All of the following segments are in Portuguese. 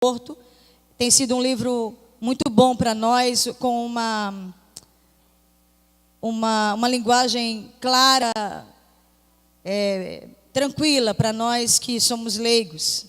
Porto. Tem sido um livro muito bom para nós, com uma linguagem clara, tranquila para nós que somos leigos.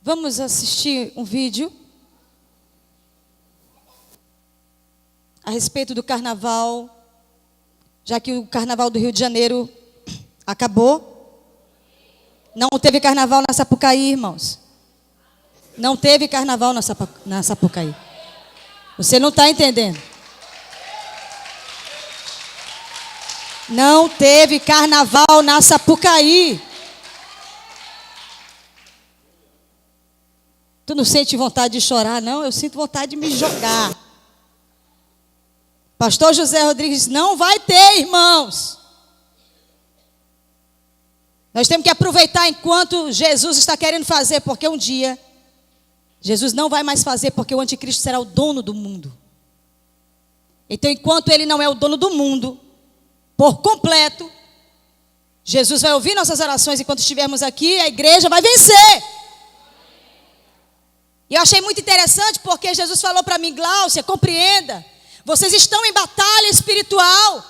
Vamos assistir um vídeo a respeito do carnaval, já que o carnaval do Rio de Janeiro acabou. Não teve carnaval na Sapucaí, irmãos. Não teve carnaval na Sapucaí. Você não está entendendo. Não teve carnaval na Sapucaí. Tu não sente vontade de chorar, não? Eu sinto vontade de me jogar. Pastor José Rodrigues, não vai ter, irmãos. Nós temos que aproveitar enquanto Jesus está querendo fazer, porque um dia Jesus não vai mais fazer, porque o anticristo será o dono do mundo. Então, enquanto ele não é o dono do mundo, por completo, Jesus vai ouvir nossas orações enquanto estivermos aqui, a igreja vai vencer. E eu achei muito interessante porque Jesus falou para mim, Gláucia, compreenda, vocês estão em batalha espiritual.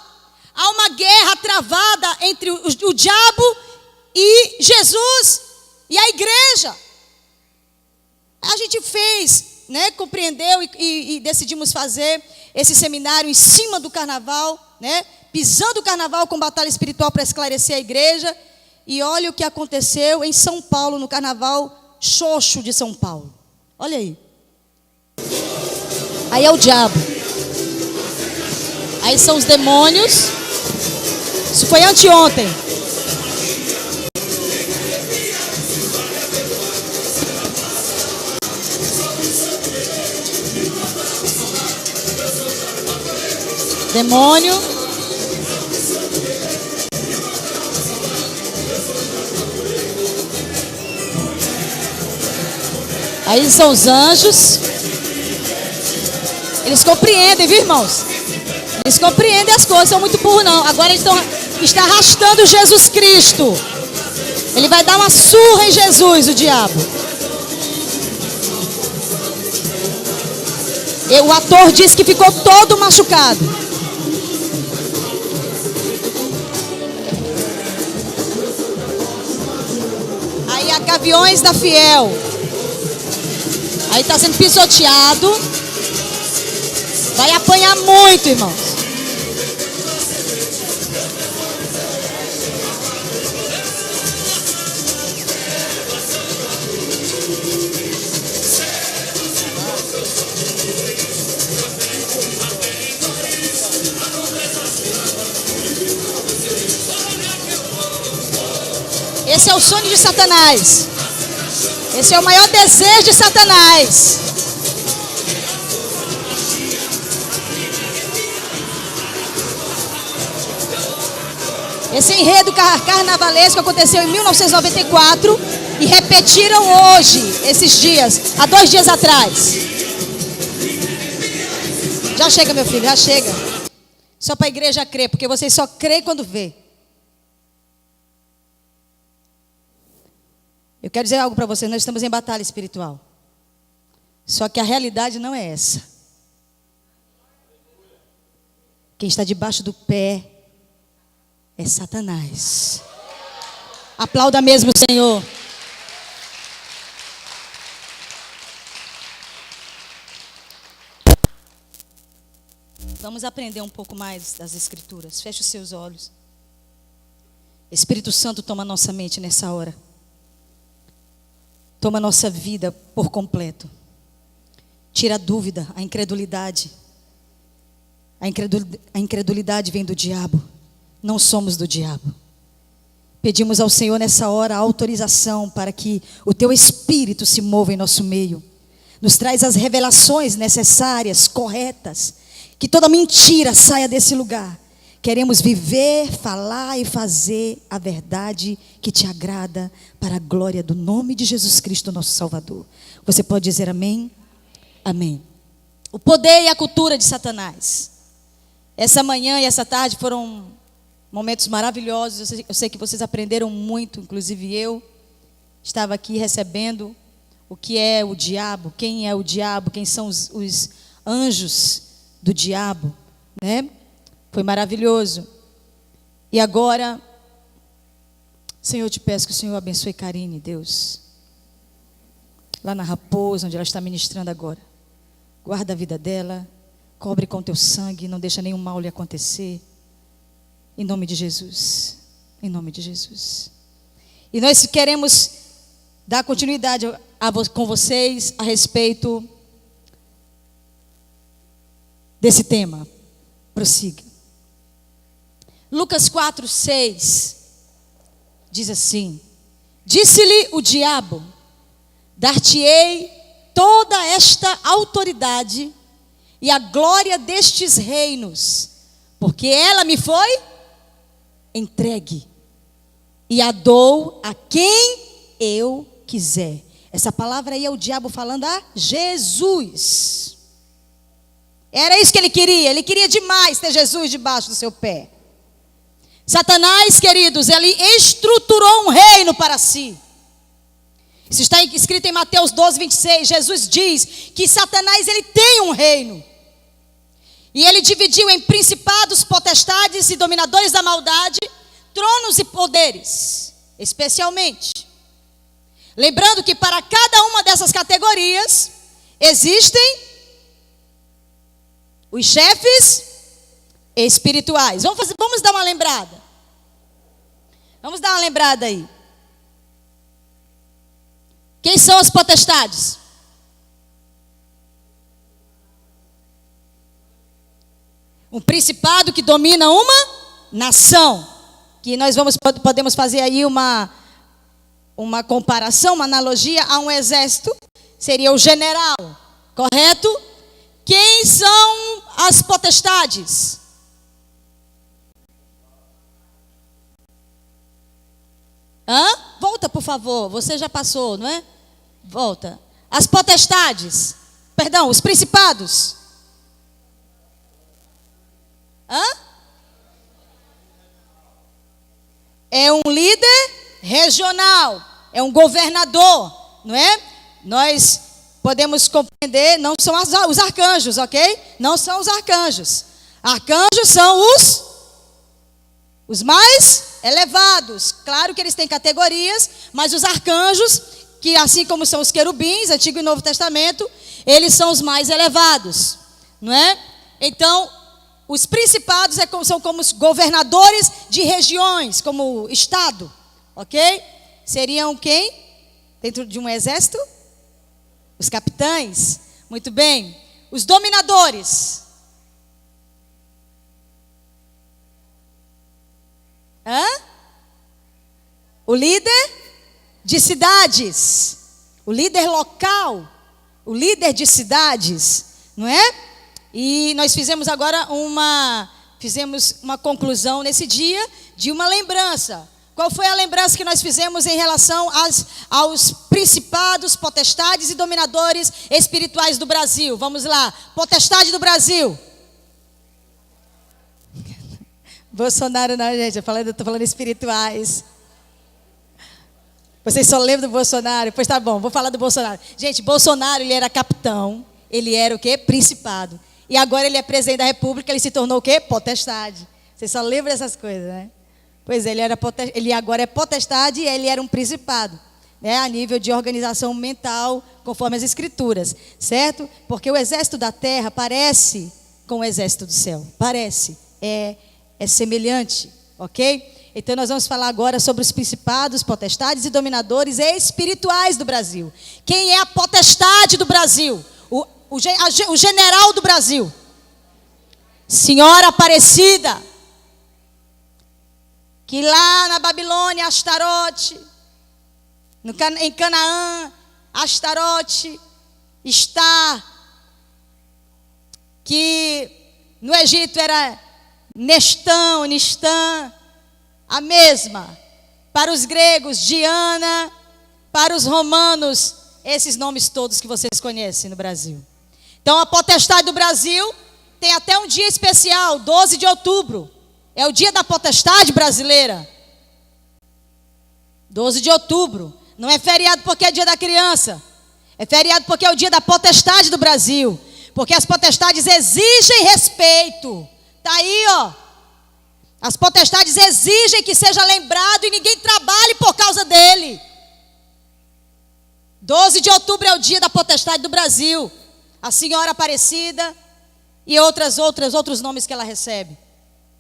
Há uma guerra travada entre o diabo e Jesus e a igreja. A gente fez, compreendeu e decidimos fazer esse seminário em cima do carnaval, pisando o carnaval com batalha espiritual para esclarecer a igreja. E olha o que aconteceu em São Paulo, no carnaval xoxo de São Paulo. Olha aí. Aí é o diabo. Aí são os demônios. Isso foi anteontem. Demônio. Aí são os anjos. Eles compreendem, viu, irmãos? Eles compreendem as coisas, são muito burros não. Agora eles está arrastando Jesus Cristo. Ele vai dar uma surra em Jesus, o diabo. E o ator disse que ficou todo machucado. Aí a Gaviões da Fiel. Aí está sendo pisoteado. Vai apanhar muito, irmãos. Esse é o sonho de Satanás. Esse é o maior desejo de Satanás. Esse enredo carnavalesco aconteceu em 1994 e repetiram hoje, esses dias, há 2 dias atrás. Já chega, meu filho, já chega. Só para a igreja crer, porque vocês só creem quando vê. Eu quero dizer algo para vocês, nós estamos em batalha espiritual. Só que a realidade não é essa. Quem está debaixo do pé é Satanás. Aplauda mesmo, Senhor. Vamos aprender um pouco mais das Escrituras. Feche os seus olhos. Espírito Santo, toma nossa mente nessa hora. Toma nossa vida por completo. Tira a dúvida, a incredulidade. A incredulidade vem do diabo. Não somos do diabo. Pedimos ao Senhor nessa hora a autorização para que o Teu Espírito se mova em nosso meio. Nos traz as revelações necessárias, corretas. Que toda mentira saia desse lugar. Queremos viver, falar e fazer a verdade que Te agrada para a glória do nome de Jesus Cristo, nosso Salvador. Você pode dizer amém? Amém. O poder e a cultura de Satanás. Essa manhã e essa tarde foram momentos maravilhosos. Eu sei que vocês aprenderam muito, inclusive eu. Estava aqui recebendo o que é o diabo, quem é o diabo, quem são os anjos do diabo, né? Foi maravilhoso. E agora, Senhor, eu te peço que o Senhor abençoe Karine, Deus. Lá na Raposa, onde ela está ministrando agora. Guarda a vida dela, cobre com teu sangue, não deixa nenhum mal lhe acontecer. Em nome de Jesus. Em nome de Jesus. E nós queremos dar continuidade com vocês a respeito desse tema. Prossiga. Lucas 4:6 diz assim: Disse-lhe o diabo: Dar-te-ei toda esta autoridade e a glória destes reinos, porque ela me foi entregue, e a dou a quem eu quiser. Essa palavra aí é o diabo falando a Jesus. Era isso que ele queria demais ter Jesus debaixo do seu pé. Satanás, queridos, ele estruturou um reino para si. Isso está escrito em Mateus 12:26. Jesus diz que Satanás, ele tem um reino. E ele dividiu em principados, potestades e dominadores da maldade, tronos e poderes, especialmente. Lembrando que para cada uma dessas categorias, existem os chefes espirituais. Vamos dar uma lembrada. Vamos dar uma lembrada aí. Quem são as potestades? Um principado que domina uma nação. Que nós podemos fazer aí uma comparação, uma analogia a um exército. Seria o general, correto? Quem são as potestades? Volta, por favor. Você já passou, não é? Volta. As potestades. Perdão, os principados. É um líder regional. É um governador, não é? Nós podemos compreender, não são os arcanjos, ok? Não são os arcanjos. Arcanjos são os mais elevados. Claro que eles têm categorias, mas os arcanjos, que assim como são os querubins, Antigo e Novo Testamento, eles são os mais elevados, não é? Então, os principados são como os governadores de regiões, como estado, ok? Seriam quem? Dentro de um exército? Os capitães. Muito bem. Os dominadores. O líder de cidades. O líder local. O líder de cidades. Não é? E nós fizemos agora uma conclusão nesse dia de uma lembrança. Qual foi a lembrança que nós fizemos em relação aos principados, potestades e dominadores espirituais do Brasil? Vamos lá. Potestade do Brasil. Bolsonaro não, gente. Eu estou falando espirituais. Vocês só lembram do Bolsonaro? Pois tá bom, vou falar do Bolsonaro. Gente, Bolsonaro, ele era capitão. Ele era o quê? Principado. E agora ele é presidente da República, ele se tornou o quê? Potestade. Vocês só lembram dessas coisas, né? Pois é, ele agora é potestade e ele era um principado, né? A nível de organização mental, conforme as escrituras, certo? Porque o exército da terra parece com o exército do céu. Parece, é semelhante, ok? Então nós vamos falar agora sobre os principados, potestades e dominadores espirituais do Brasil. Quem é a potestade do Brasil? O general do Brasil. Senhora Aparecida. que lá na Babilônia, Astarote, em Canaã, Astarote está, que no Egito era Nistã, a mesma. Para os gregos, Diana, para os romanos, esses nomes todos que vocês conhecem no Brasil. Então a potestade do Brasil tem até um dia especial, 12 de outubro. É o dia da potestade brasileira. 12 de outubro. Não é feriado porque é dia da criança. É feriado porque é o dia da potestade do Brasil. Porque as potestades exigem respeito. Está aí, ó. As potestades exigem que seja lembrado e ninguém trabalhe por causa dele. 12 de outubro é o dia da potestade do Brasil. A Senhora Aparecida e outros nomes que ela recebe.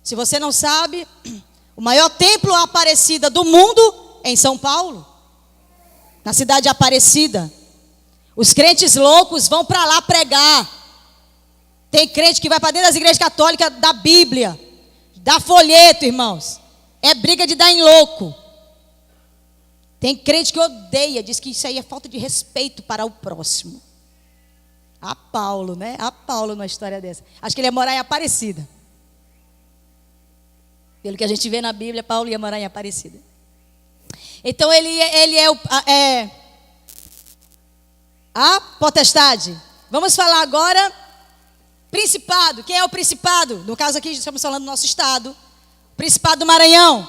Se você não sabe, o maior templo Aparecida do mundo é em São Paulo, na cidade de Aparecida. Os crentes loucos vão para lá pregar. Tem crente que vai para dentro das igrejas católicas da Bíblia, dá folheto, irmãos. É briga de dar em louco. Tem crente que odeia, diz que isso aí é falta de respeito para o próximo. A Paulo, né? A Paulo numa história dessa. Acho que ele ia morar em Aparecida. Pelo que a gente vê na Bíblia, Paulo ia morar em Aparecida. Então ele é a potestade. Vamos falar agora principado. Quem é o principado? No caso aqui estamos falando do nosso estado. Principado do Maranhão.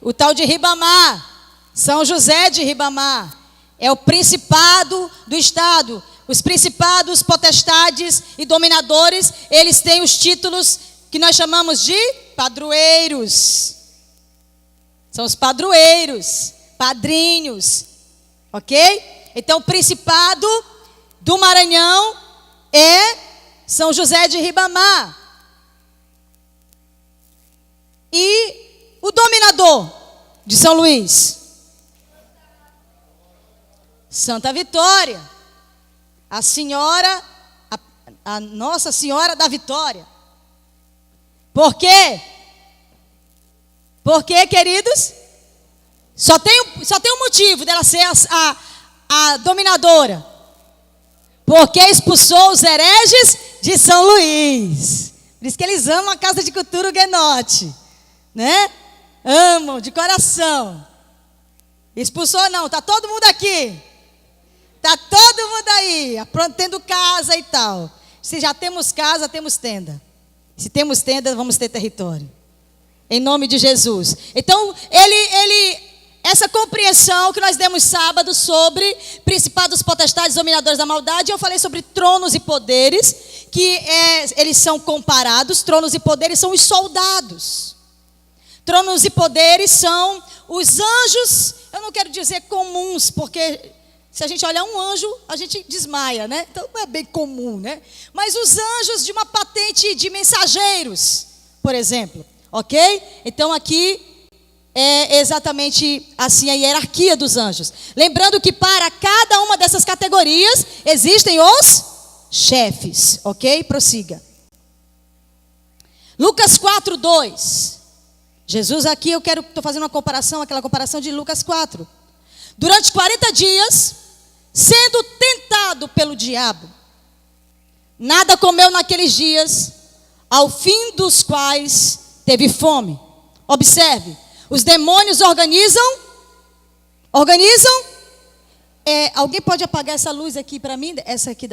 O tal de Ribamar. São José de Ribamar. É o principado do estado. Os principados, potestades e dominadores, eles têm os títulos que nós chamamos de padroeiros. São os padroeiros, padrinhos. Ok? Então o principado do Maranhão é São José de Ribamar. E o dominador de São Luís? Santa Vitória. A Senhora, a Nossa Senhora da Vitória. Por quê? Por quê, queridos? Só tem um motivo dela ser a dominadora. Porque expulsou os hereges de São Luís. Por isso que eles amam a Casa de Cultura Huguenote, né? Amam de coração. Expulsou não, está todo mundo aqui. Está todo mundo aí, tendo casa e tal. Se já temos casa, temos tenda. Se temos tenda, vamos ter território. Em nome de Jesus. Então, essa compreensão que nós demos sábado sobre principados, potestades, dominadores da maldade, eu falei sobre tronos e poderes, que eles são comparados. Tronos e poderes são os soldados. Tronos e poderes são os anjos, eu não quero dizer comuns, porque se a gente olhar um anjo, a gente desmaia, né? Então não é bem comum, né? Mas os anjos de uma patente de mensageiros, por exemplo, ok? Então aqui é exatamente assim a hierarquia dos anjos. Lembrando que para cada uma dessas categorias existem os chefes, ok? Prossiga. Lucas 4:2. Jesus aqui, estou fazendo uma comparação, aquela comparação de Lucas 4. Durante 40 dias, sendo tentado pelo diabo, nada comeu naqueles dias, ao fim dos quais teve fome. Observe, os demônios organizam? Alguém pode apagar essa luz aqui para mim? Essa aqui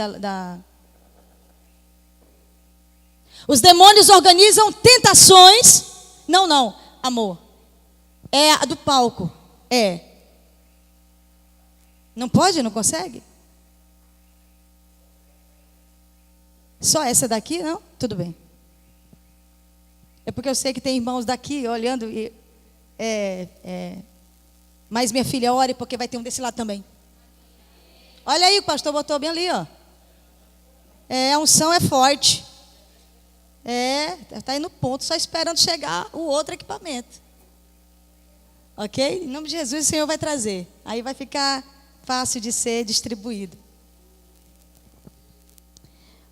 Os demônios organizam tentações. Não, amor. É a do palco. Não pode? Não consegue? Só essa daqui? Não? Tudo bem. É porque eu sei que tem irmãos daqui olhando e... Mas minha filha, ore porque vai ter um desse lado também. Olha aí, o pastor botou bem ali, ó. A unção é forte. Está aí no ponto, só esperando chegar o outro equipamento. Ok? Em nome de Jesus, o Senhor vai trazer. Aí vai ficar fácil de ser distribuído.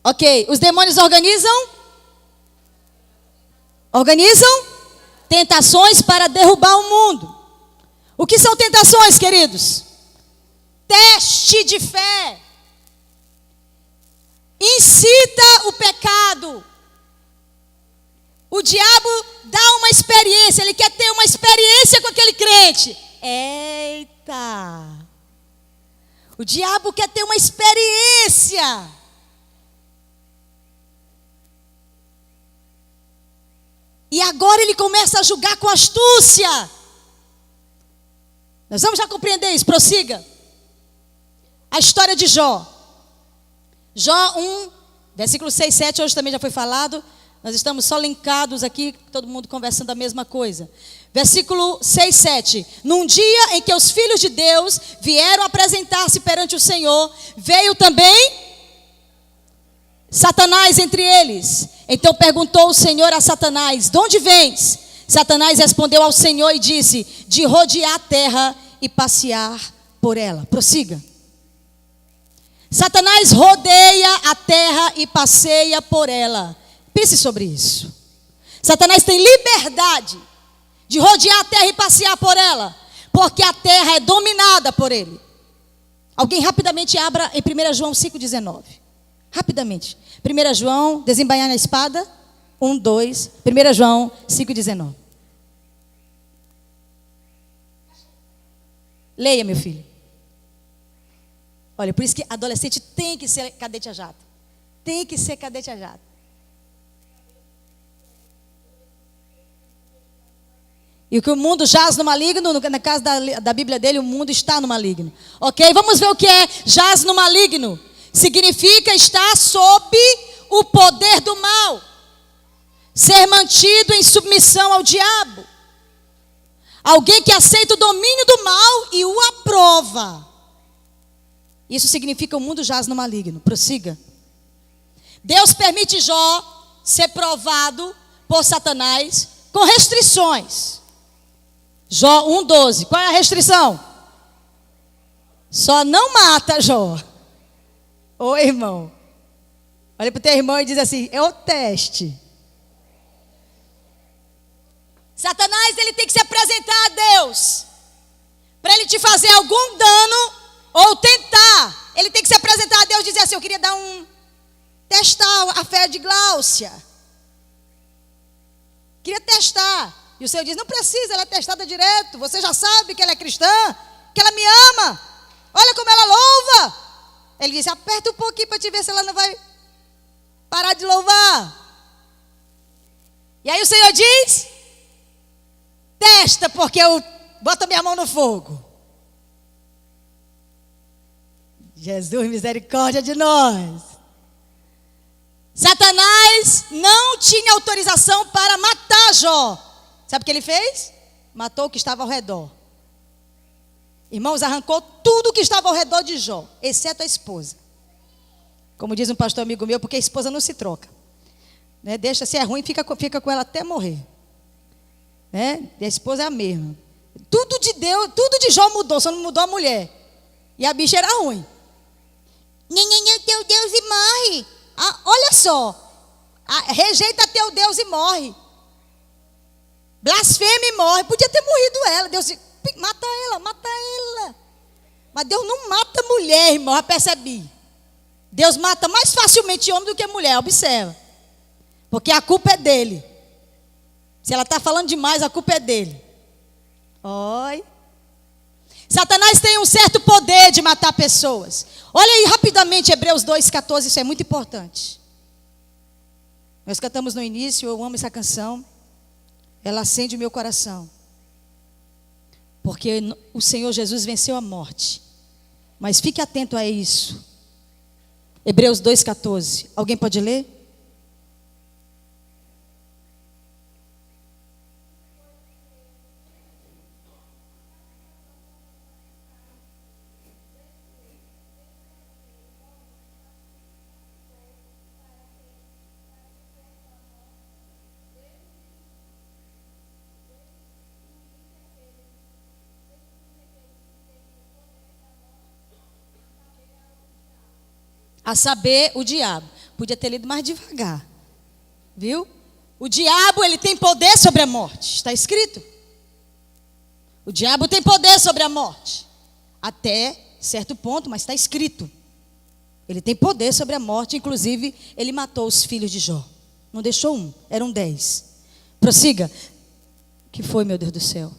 Ok, os demônios organizam Organizam tentações para derrubar o mundo. O que são tentações, queridos? Teste de fé. Incita o pecado. O diabo dá uma experiência, ele quer ter uma experiência com aquele crente. Eita! O diabo quer ter uma experiência. E agora ele começa a julgar com astúcia. Nós vamos já compreender isso, prossiga. A história de Jó. Jó 1, versículo 6, 7, hoje também já foi falado. Nós estamos só linkados aqui, todo mundo conversando a mesma coisa. Versículo 6, 7. Num dia em que os filhos de Deus vieram apresentar-se perante o Senhor, veio também Satanás entre eles. Então perguntou o Senhor a Satanás: de onde vens? Satanás respondeu ao Senhor e disse: de rodear a terra e passear por ela. Prossiga. Satanás rodeia a terra e passeia por ela. Pense sobre isso. Satanás tem liberdade de rodear a terra e passear por ela, porque a terra é dominada por ele. Alguém rapidamente abra em 1 João 5,19. Rapidamente. 1 João, desembainhar na espada. 1, 2. 1 João 5,19. Leia, meu filho. Olha, por isso que adolescente tem que ser cadete a jato. Tem que ser cadete a jato. E que o mundo jaz no maligno, na casa da Bíblia dele, o mundo está no maligno. Ok? Vamos ver o que é jaz no maligno. Significa estar sob o poder do mal. Ser mantido em submissão ao diabo. Alguém que aceita o domínio do mal e o aprova. Isso significa o mundo jaz no maligno. Prossiga. Deus permite Jó ser provado por Satanás com restrições. Jó 1,12. Qual é a restrição? Só não mata Jó. Ô irmão. Olha para o teu irmão e diz assim: é o teste. Satanás, ele tem que se apresentar a Deus. Para ele te fazer algum dano ou tentar. Ele tem que se apresentar a Deus e dizer assim: eu queria testar a fé de Gláucia. Queria testar. E o Senhor diz: não precisa, ela é testada direto. Você já sabe que ela é cristã, que ela me ama. Olha como ela louva. Ele disse: aperta um pouquinho para te ver se ela não vai parar de louvar. E aí o Senhor diz: testa, porque eu boto minha mão no fogo. Jesus, misericórdia de nós. Satanás não tinha autorização para matar Jó. Sabe o que ele fez? Matou o que estava ao redor. Irmãos, arrancou tudo que estava ao redor de Jó, exceto a esposa. Como diz um pastor amigo meu, porque a esposa não se troca. Né? Deixa, se é ruim, fica com ela até morrer. Né? E a esposa é a mesma. Tudo de Deus, tudo de Jó mudou, só não mudou a mulher. E a bicha era ruim. Teu Deus e morre. Ah, olha só. Rejeita teu Deus e morre. Blasfema e morre. Podia ter morrido ela. Deus disse: mata ela, mata ela. Mas Deus não mata mulher, irmão. Já percebi. Deus mata mais facilmente homem do que mulher. Observa. Porque a culpa é dele. Se ela está falando demais, a culpa é dele. Oi. Satanás tem um certo poder de matar pessoas. Olha aí rapidamente Hebreus 2,14. Isso é muito importante. Nós cantamos no início, eu amo essa canção. Ela acende o meu coração. Porque o Senhor Jesus venceu a morte. Mas fique atento a isso. Hebreus 2,14. Alguém pode ler? A saber, o diabo. Podia ter lido mais devagar. Viu? O diabo, ele tem poder sobre a morte. Está escrito. O diabo tem poder sobre a morte. Até certo ponto, mas está escrito. Ele tem poder sobre a morte. Inclusive, ele matou os filhos de Jó. Não deixou um, eram 10. Prossiga. Que foi, meu Deus do céu?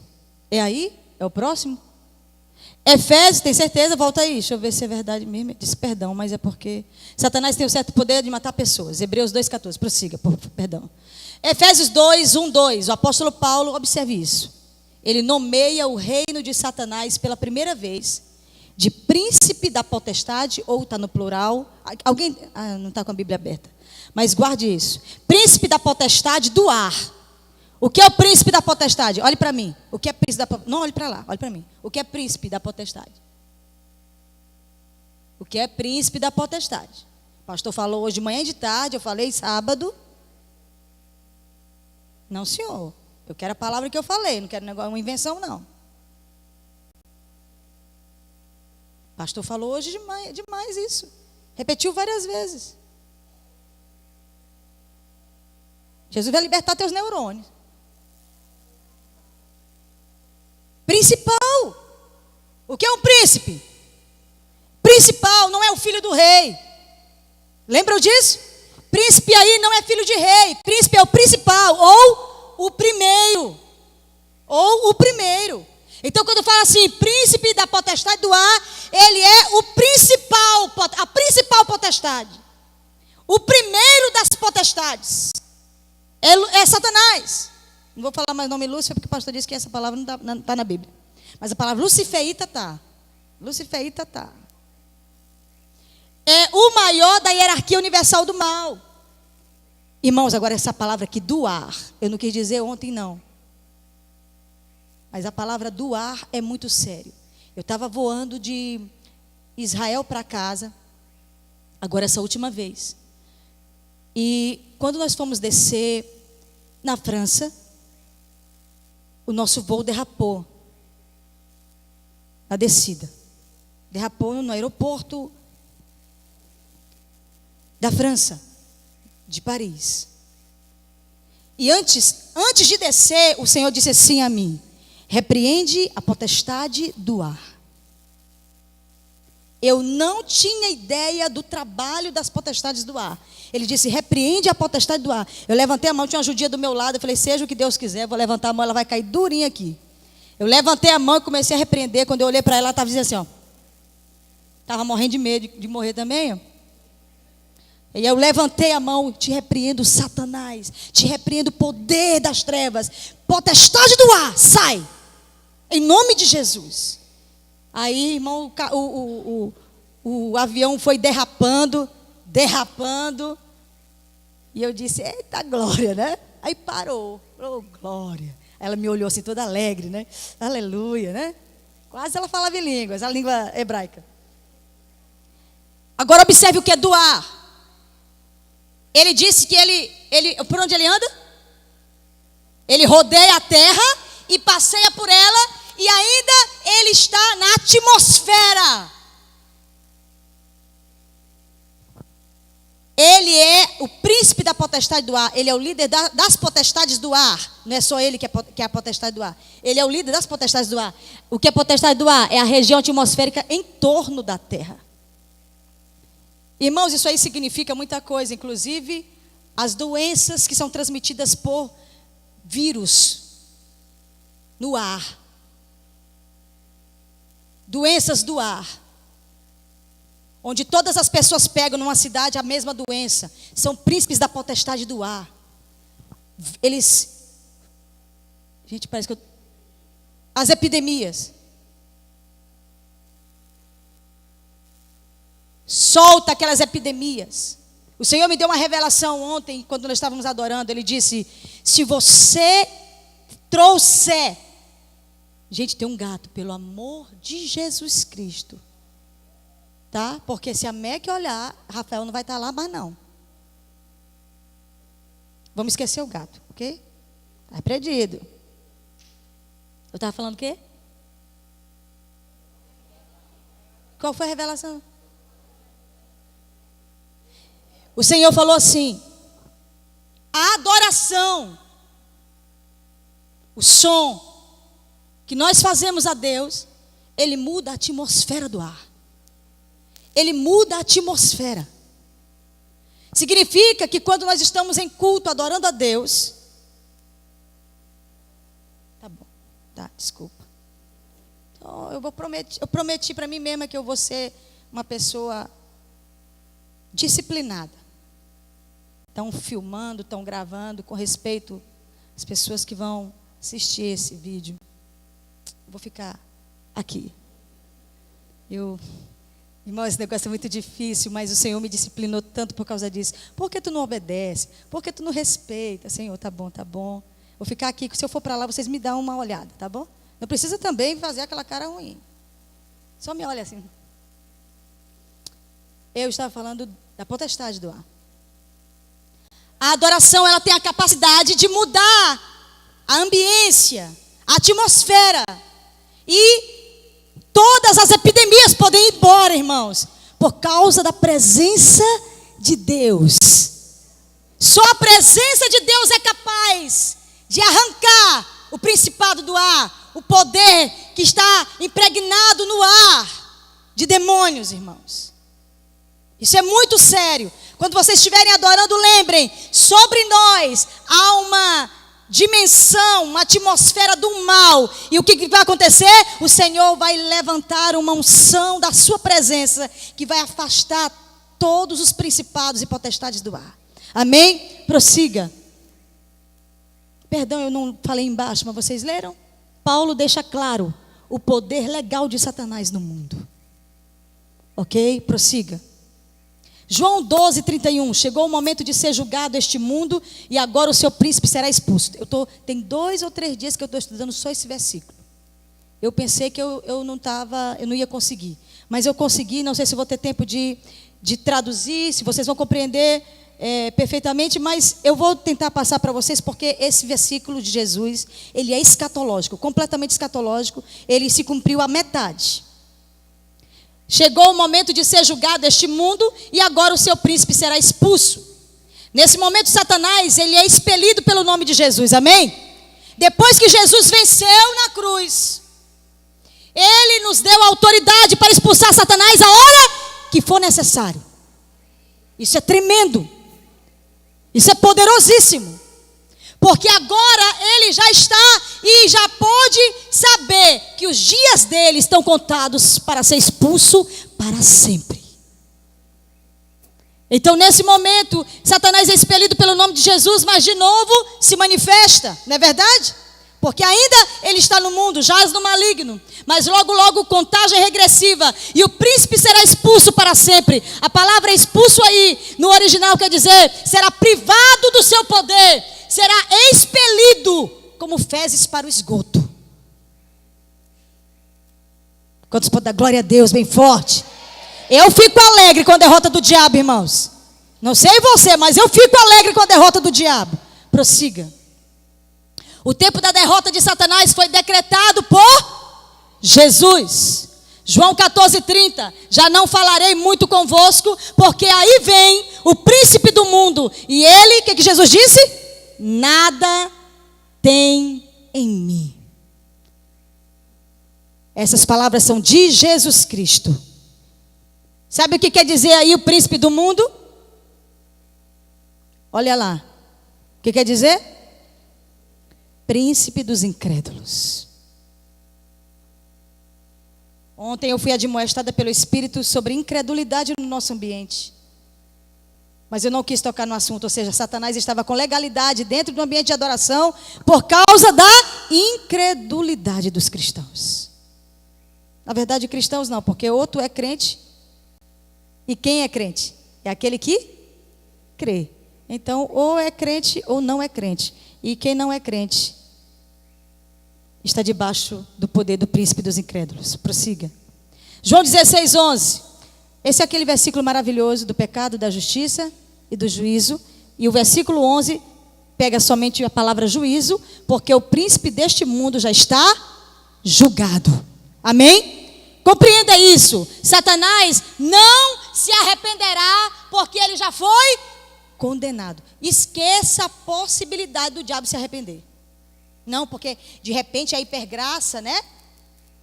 É aí? É o próximo? Efésios, tem certeza? Volta aí, deixa eu ver se é verdade mesmo. Eu disse perdão, mas é porque Satanás tem um certo poder de matar pessoas. Hebreus 2,14, prossiga, perdão. Efésios 2, 1, 2, o apóstolo Paulo, observe isso. Ele nomeia o reino de Satanás pela primeira vez de príncipe da potestade, ou está no plural. Alguém, não está com a Bíblia aberta, mas guarde isso. Príncipe da potestade do ar. O que é o príncipe da potestade? Olhe para mim. O que é príncipe da potestade? Não, olhe para lá, olhe para mim. O que é príncipe da potestade? O que é príncipe da potestade? O pastor falou hoje de manhã e de tarde, eu falei sábado. Não, senhor. Eu quero a palavra que eu falei, não quero uma invenção, não. O pastor falou hoje demais isso. Repetiu várias vezes. Jesus vai libertar teus neurônios. Principal. O que é um príncipe? Principal não é o filho do rei. Lembram disso? Príncipe aí não é filho de rei. Príncipe é o principal, ou o primeiro. Ou o primeiro. Então quando fala assim, príncipe da potestade do ar, ele é o principal, a principal potestade. O primeiro das potestades. É Satanás. Não vou falar mais o nome Lúcifer, porque o pastor disse que essa palavra não está na Bíblia. Mas a palavra luciferita está. Luciferita está. É o maior da hierarquia universal do mal. Irmãos, agora essa palavra aqui, do ar, eu não quis dizer ontem, não. Mas a palavra do ar é muito sério. Eu estava voando de Israel para casa, agora essa última vez. E quando nós fomos descer na França, o nosso voo derrapou na descida. Derrapou no aeroporto da França, de Paris. E antes de descer, o Senhor disse assim a mim: repreende a potestade do ar. Eu não tinha ideia do trabalho das potestades do ar. Ele disse, repreende a potestade do ar. Eu levantei a mão, tinha uma judia do meu lado. Eu falei, seja o que Deus quiser, vou levantar a mão, ela vai cair durinha aqui. Eu levantei a mão e comecei a repreender. Quando eu olhei para ela, ela estava dizendo assim, ó. Estava morrendo de medo de morrer também, ó. E eu levantei a mão, te repreendo, Satanás. Te repreendo o poder das trevas. Potestade do ar, sai. Em nome de Jesus. Aí, irmão, o avião foi derrapando. E eu disse, eita glória, né? Aí parou. Oh, glória. Ela me olhou assim toda alegre, né? Aleluia, né? Quase ela falava em línguas, a língua hebraica. Agora observe o que é do ar. Ele disse que ele por onde ele anda? Ele rodeia a terra e passeia por ela. E ainda ele está na atmosfera. Ele é o príncipe da potestade do ar. Ele é o líder das potestades do ar. Não é só ele que é a potestade do ar. Ele é o líder das potestades do ar. O que é potestade do ar? É a região atmosférica em torno da terra. Irmãos, isso aí significa muita coisa. Inclusive, as doenças que são transmitidas por vírus no ar. Doenças do ar, onde todas as pessoas pegam numa cidade a mesma doença, são príncipes da potestade do ar. Gente, parece que as epidemias, solta aquelas epidemias. O Senhor me deu uma revelação ontem, quando nós estávamos adorando. Ele disse, se você trouxer... Gente, tem um gato, pelo amor de Jesus Cristo. Tá? Porque se a Mac olhar, Rafael não vai estar lá mais não. Vamos esquecer o gato, ok? Está perdido. Eu estava falando o quê? Qual foi a revelação? O Senhor falou assim, a adoração adoração, o som que nós fazemos a Deus, ele muda a atmosfera do ar. Ele muda a atmosfera. Significa que quando nós estamos em culto adorando a Deus, tá bom, tá, desculpa. Então, eu prometi para mim mesma que eu vou ser uma pessoa disciplinada. Estão filmando, estão gravando, com respeito às pessoas que vão assistir esse vídeo. Eu vou ficar aqui. Irmão, esse negócio é muito difícil, mas o Senhor me disciplinou tanto por causa disso. Por que tu não obedece? Por que tu não respeita? Senhor, tá bom, tá bom. Vou ficar aqui, se eu for para lá, vocês me dão uma olhada, tá bom? Não precisa também fazer aquela cara ruim. Só me olha assim. Eu estava falando da potestade do ar. A adoração, ela tem a capacidade de mudar a ambiência, a atmosfera. E todas as epidemias podem ir embora, irmãos, por causa da presença de Deus. Só a presença de Deus é capaz de arrancar o principado do ar, o poder que está impregnado no ar de demônios, irmãos. Isso é muito sério. Quando vocês estiverem adorando, lembrem, sobre nós há uma dimensão, uma atmosfera do mal. E o que vai acontecer? O Senhor vai levantar uma unção da sua presença, que vai afastar todos os principados e potestades do ar. Amém? Prossiga. Perdão, eu não falei embaixo, mas vocês leram? Paulo deixa claro o poder legal de Satanás no mundo. Ok? Prossiga. João 12:31, chegou o momento de ser julgado este mundo e agora o seu príncipe será expulso. Tem 2 ou 3 dias que eu estou estudando só esse versículo. Eu pensei que eu não ia conseguir, mas eu consegui. Não sei se vou ter tempo de traduzir, se vocês vão compreender perfeitamente, mas eu vou tentar passar para vocês, porque esse versículo de Jesus, ele é escatológico, completamente escatológico. Ele se cumpriu à metade. Chegou o momento de ser julgado este mundo e agora o seu príncipe será expulso. Nesse momento, Satanás, ele é expelido pelo nome de Jesus, amém? Depois que Jesus venceu na cruz, ele nos deu a autoridade para expulsar Satanás a hora que for necessário. Isso é tremendo. Isso é poderosíssimo. Porque agora ele já está e já pode saber que os dias dele estão contados para ser expulso para sempre. Então, nesse momento, Satanás é expelido pelo nome de Jesus, mas de novo se manifesta, não é verdade? Porque ainda ele está no mundo, jaz no maligno, mas logo, logo, contagem regressiva, e o príncipe será expulso para sempre. A palavra expulso aí, no original, quer dizer, será privado do seu poder, será expelido como fezes para o esgoto. Quantos podem dar glória a Deus bem forte? Eu fico alegre com a derrota do diabo, irmãos. Não sei você, mas eu fico alegre com a derrota do diabo. Prossiga. O tempo da derrota de Satanás foi decretado por Jesus. João 14:30. Já não falarei muito convosco, porque aí vem o príncipe do mundo. E ele, o que Jesus disse? Nada tem em mim. Essas palavras são de Jesus Cristo. Sabe o que quer dizer aí o príncipe do mundo? Olha lá. O que quer dizer? Príncipe dos incrédulos. Ontem eu fui admoestada pelo Espírito sobre incredulidade no nosso ambiente. Mas eu não quis tocar no assunto, ou seja, Satanás estava com legalidade dentro do ambiente de adoração por causa da incredulidade dos cristãos. Na verdade, cristãos não, porque outro é crente. E quem é crente? É aquele que crê. Então, ou é crente ou não é crente. E quem não é crente está debaixo do poder do príncipe dos incrédulos. Prossiga. João 16:11. Esse é aquele versículo maravilhoso do pecado, da justiça e do juízo. E o versículo 11 pega somente a palavra juízo, porque o príncipe deste mundo já está julgado. Amém? Compreenda isso. Satanás não se arrependerá, porque ele já foi condenado. Esqueça a possibilidade do diabo se arrepender. Não, porque de repente a hipergraça, né?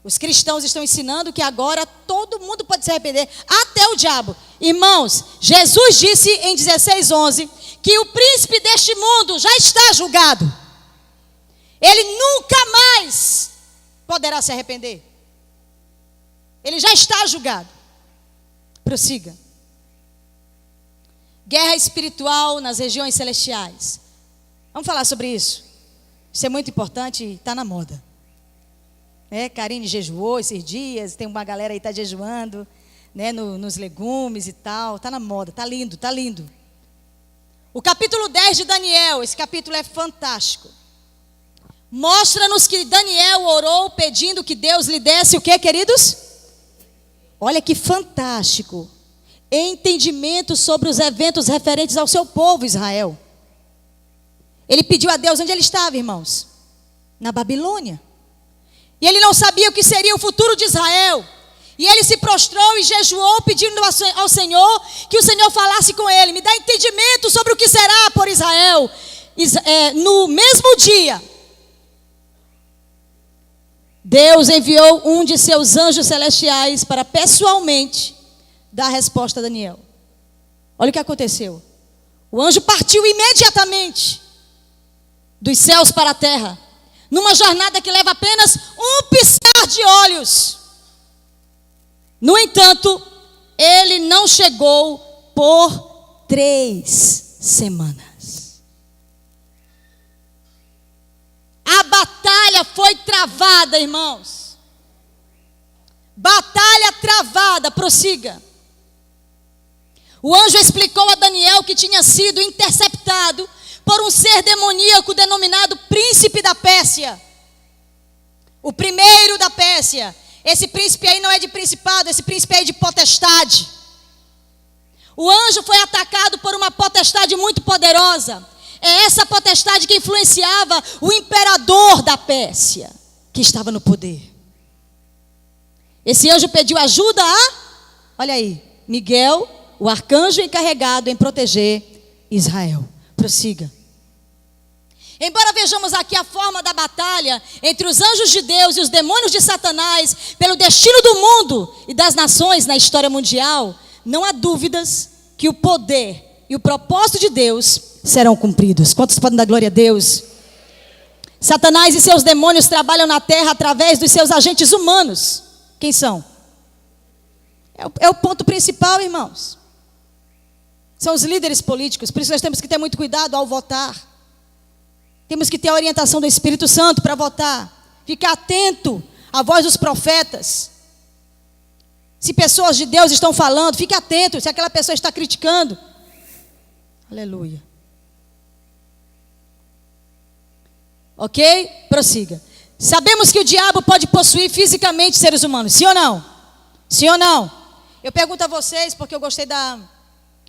Os cristãos estão ensinando que agora todo mundo pode se arrepender, até o diabo. Irmãos, Jesus disse em 16:11 que o príncipe deste mundo já está julgado. Ele nunca mais poderá se arrepender. Ele já está julgado. Prossiga. Guerra espiritual nas regiões celestiais. Vamos falar sobre isso. Isso é muito importante e está na moda. Karine jejuou esses dias, tem uma galera aí que está jejuando, né, nos legumes e tal. Está na moda, está lindo, está lindo. O capítulo 10 de Daniel, esse capítulo é fantástico. Mostra-nos que Daniel orou pedindo que Deus lhe desse o que, queridos? Olha que fantástico. Entendimento sobre os eventos referentes ao seu povo, Israel. Ele pediu a Deus onde ele estava, irmãos? Na Babilônia. E ele não sabia o que seria o futuro de Israel. E ele se prostrou e jejuou pedindo ao Senhor que o Senhor falasse com ele. Me dá entendimento sobre o que será por Israel. No mesmo dia, Deus enviou um de seus anjos celestiais para pessoalmente dar a resposta a Daniel. Olha o que aconteceu. O anjo partiu imediatamente dos céus para a terra, numa jornada que leva apenas um piscar de olhos. No entanto, ele não chegou por 3 semanas. A batalha foi travada, irmãos. Batalha travada, prossiga. O anjo explicou a Daniel que tinha sido interceptado por um ser demoníaco denominado príncipe da Pérsia. O primeiro da Pérsia. Esse príncipe aí não é de principado, esse príncipe aí é de potestade. O anjo foi atacado por uma potestade muito poderosa. É essa potestade que influenciava o imperador da Pérsia, que estava no poder. Esse anjo pediu ajuda a, olha aí, Miguel, o arcanjo encarregado em proteger Israel. Prossiga. Embora vejamos aqui a forma da batalha entre os anjos de Deus e os demônios de Satanás pelo destino do mundo e das nações na história mundial, não há dúvidas que o poder e o propósito de Deus serão cumpridos. Quantos podem dar glória a Deus? Satanás e seus demônios trabalham na terra através dos seus agentes humanos. Quem são? É o ponto principal, irmãos. São os líderes políticos. Por isso nós temos que ter muito cuidado ao votar. Temos que ter a orientação do Espírito Santo para votar. Ficar atento à voz dos profetas. Se pessoas de Deus estão falando, fique atento. Se aquela pessoa está criticando. Aleluia. Ok? Prossiga. Sabemos que o diabo pode possuir fisicamente seres humanos. Sim ou não? Sim ou não? Eu pergunto a vocês, porque eu gostei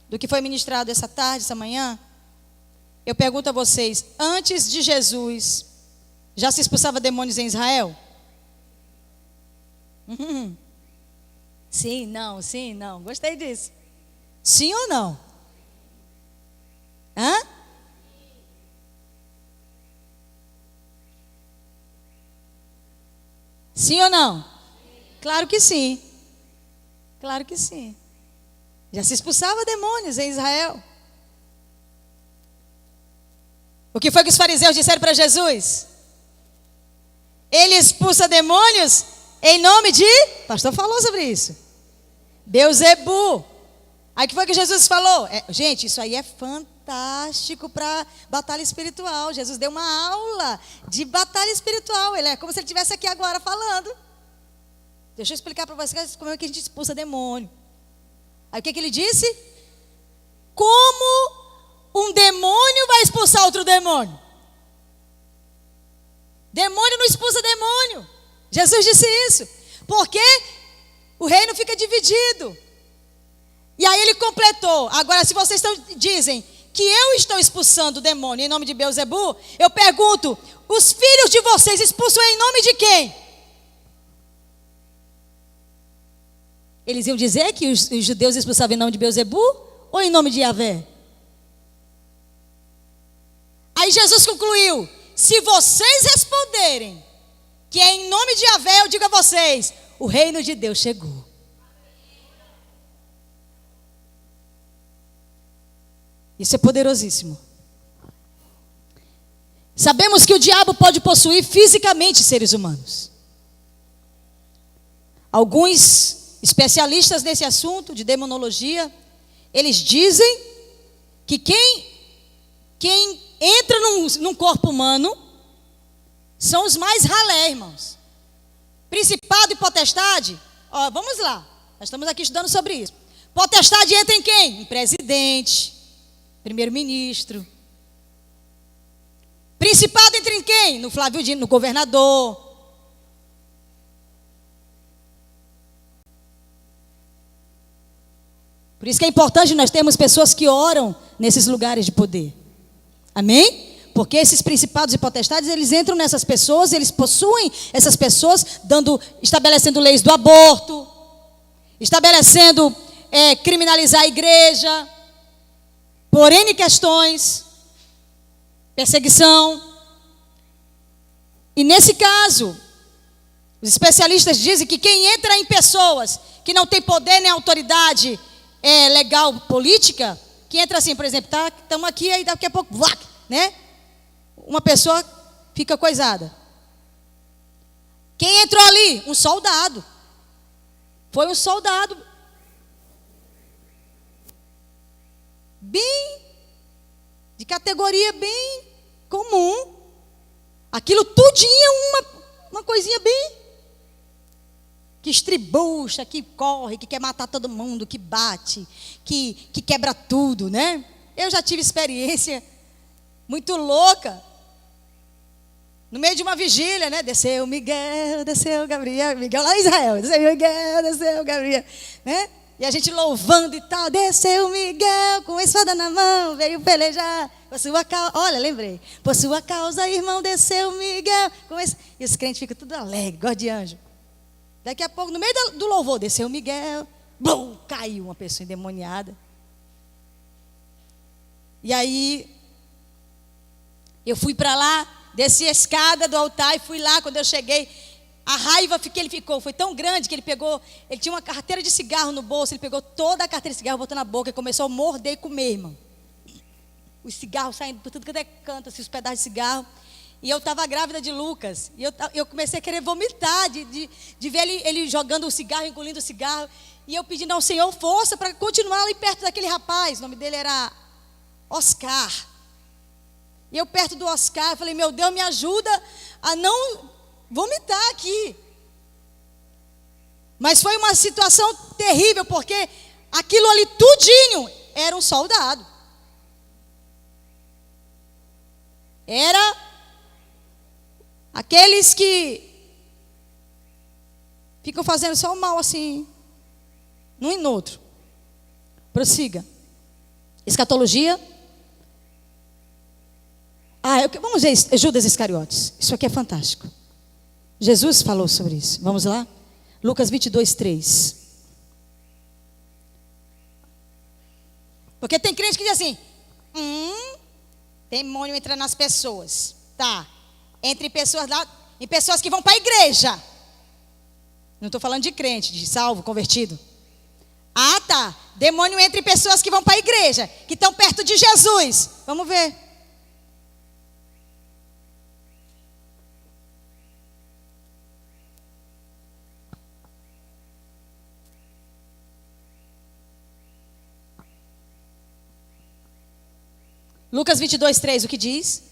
do que foi ministrado essa tarde, essa manhã. Eu pergunto a vocês, antes de Jesus, já se expulsava demônios em Israel? Sim, não. Gostei disso. Sim ou não? Hã? Sim ou não? Claro que sim. Claro que sim. Já se expulsava demônios em Israel. O que foi que os fariseus disseram para Jesus? Ele expulsa demônios em nome de... O pastor falou sobre isso. Beelzebu. Aí o que foi que Jesus falou? Gente, isso aí é fantástico para batalha espiritual. Jesus deu uma aula de batalha espiritual. Ele é como se ele estivesse aqui agora falando. Deixa eu explicar para vocês como é que a gente expulsa demônio. Aí o que ele disse? Como um demônio vai expulsar outro demônio? Demônio não expulsa demônio. Jesus disse isso. Porque o reino fica dividido. E aí ele completou. Agora, se vocês dizem que eu estou expulsando o demônio em nome de Beelzebu, eu pergunto, os filhos de vocês expulsam em nome de quem? Eles iam dizer que os judeus expulsavam em nome de Beelzebu ou em nome de Yahvé? Aí Jesus concluiu: se vocês responderem que é em nome de Yahvé, eu digo a vocês, o reino de Deus chegou. Isso é poderosíssimo. Sabemos que o diabo pode possuir fisicamente seres humanos. Alguns especialistas nesse assunto de demonologia, eles dizem que quem entra num corpo humano são os mais ralé, irmãos. Principado e potestade, ó, vamos lá, nós estamos aqui estudando sobre isso. Potestade entra em quem? Em presidente, primeiro-ministro. Principado entra em quem? No Flávio Dino, no governador. Por isso que é importante nós termos pessoas que oram nesses lugares de poder. Amém? Porque esses principados e potestades, eles entram nessas pessoas, eles possuem essas pessoas, estabelecendo leis do aborto, estabelecendo, criminalizar a igreja, por N questões, perseguição. E nesse caso, os especialistas dizem que quem entra em pessoas que não tem poder nem autoridade legal, política, que entra assim, por exemplo, estamos aqui, aí daqui a pouco, né? Uma pessoa fica coisada. Quem entrou ali? Um soldado. Foi um soldado. Bem, de categoria bem comum. Aquilo tudinho é uma coisinha bem, que estribucha, que corre, que quer matar todo mundo, que bate, que quebra tudo, né? Eu já tive experiência muito louca. No meio de uma vigília, né? Desceu Miguel, desceu Gabriel. Miguel lá em Israel. Desceu Miguel, desceu Gabriel. Né? E a gente louvando e tal. Desceu Miguel com a espada na mão. Veio pelejar. Por sua causa. Olha, lembrei. Por sua causa, irmão, desceu Miguel. E os crentes ficam tudo alegres, gosto de anjo. Daqui a pouco, no meio do louvor, desceu Miguel. Blum, caiu uma pessoa endemoniada. E aí, eu fui para lá. Desci a escada do altar e fui lá. Quando eu cheguei, a raiva que ele ficou foi tão grande que ele tinha uma carteira de cigarro no bolso, ele pegou toda a carteira de cigarro, botou na boca e começou a morder e comer, irmão. Os cigarros saindo por tudo que é canto, assim, os pedaços de cigarro. E eu estava grávida de Lucas. E eu comecei a querer vomitar, de ver ele jogando o cigarro, engolindo o cigarro. E eu pedindo ao Senhor força para continuar ali perto daquele rapaz. O nome dele era Oscar. E eu perto do Oscar, eu falei, meu Deus, me ajuda a não vomitar aqui. Mas foi uma situação terrível, porque aquilo ali tudinho era um soldado. Era aqueles que ficam fazendo só o mal assim, num e no outro. Prossiga. Escatologia. Vamos ver Judas Iscariotes. Isso aqui é fantástico. Jesus falou sobre isso. Vamos lá? Lucas 22, 3. Porque tem crente que diz assim: demônio entra nas pessoas. Tá. Entre pessoas lá, em pessoas que vão para a igreja. Não estou falando de crente, de salvo, convertido. Ah, tá. Demônio entra em pessoas que vão para a igreja, que estão perto de Jesus. Vamos ver. Lucas 22, 3, o que diz?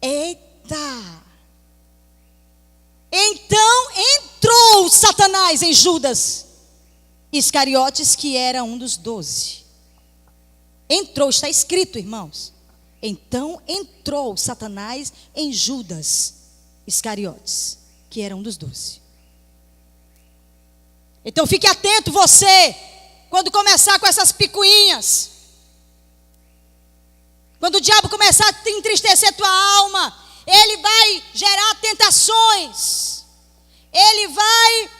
Eita! Então entrou Satanás em Judas Iscariotes, que era um dos 12. Entrou, está escrito, irmãos. Então entrou Satanás em Judas Iscariotes, que era um dos 12. Então fique atento você, quando começar com essas picuinhas. Quando o diabo começar a entristecer tua alma, ele vai gerar tentações. ele vai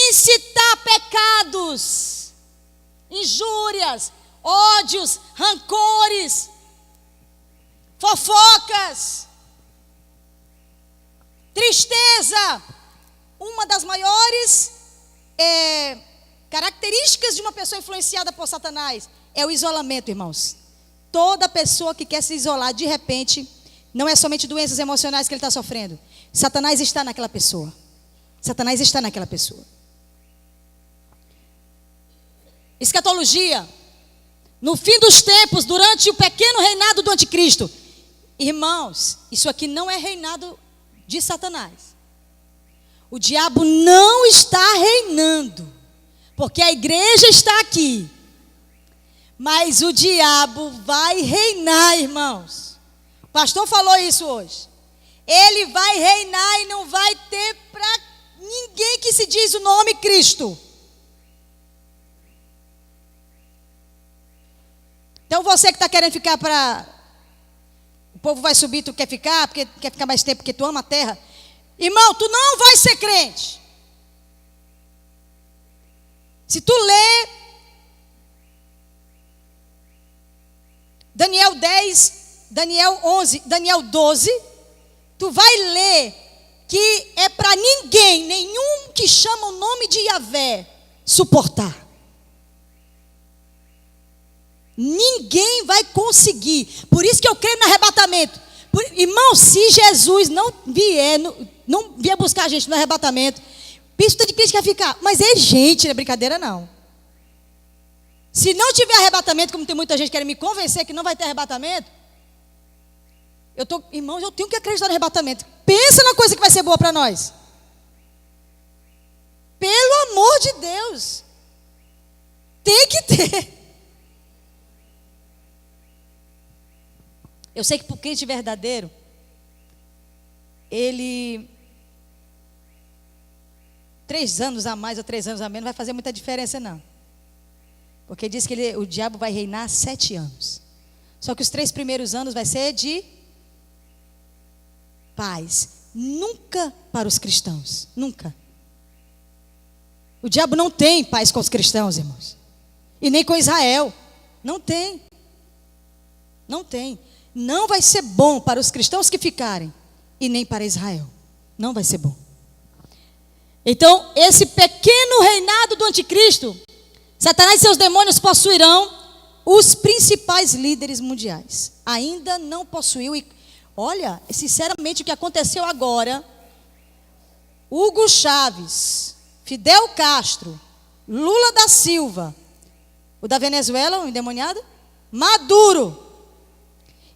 incitar pecados, injúrias, ódios, rancores, fofocas, tristeza. Uma das maiores características de uma pessoa influenciada por Satanás é o isolamento, irmãos. Toda pessoa que quer se isolar, de repente, não é somente doenças emocionais que ele está sofrendo. Satanás está naquela pessoa. Satanás está naquela pessoa. Escatologia. No fim dos tempos, durante o pequeno reinado do anticristo. Irmãos, isso aqui não é reinado de Satanás. O diabo não está reinando, porque a igreja está aqui. Mas o diabo vai reinar, irmãos. O pastor falou isso hoje. Ele vai reinar e não vai ter para ninguém que se diz o nome Cristo. Então você que está querendo ficar para... O povo vai subir, tu quer ficar, porque quer ficar mais tempo, porque tu ama a terra. Irmão, tu não vai ser crente. Se tu ler Daniel 10, Daniel 11, Daniel 12, tu vai ler que é para ninguém, nenhum que chama o nome de Yahvé, suportar. Ninguém vai conseguir. Por isso que eu creio no arrebatamento. Irmão, se Jesus não vier buscar a gente no arrebatamento, pista de Cristo quer ficar. Mas é gente, não é brincadeira não. Se não tiver arrebatamento, como tem muita gente querendo me convencer que não vai ter arrebatamento, irmãos, eu tenho que acreditar no arrebatamento. Pensa na coisa que vai ser boa para nós. Pelo amor de Deus. Tem que ter. Eu sei que para o crente verdadeiro, ele 3 anos a mais ou 3 anos a menos não vai fazer muita diferença não. Porque diz que o diabo vai reinar 7 anos. Só que os 3 primeiros anos vai ser de paz. Nunca para os cristãos. Nunca. O diabo não tem paz com os cristãos, irmãos. E nem com Israel. Não tem. Não tem. Não vai ser bom para os cristãos que ficarem. E nem para Israel. Não vai ser bom. Então, esse pequeno reinado do anticristo, Satanás e seus demônios possuirão os principais líderes mundiais. Ainda não possuiu. E olha, sinceramente, o que aconteceu agora, Hugo Chávez, Fidel Castro, Lula da Silva, o da Venezuela, o endemoniado, Maduro.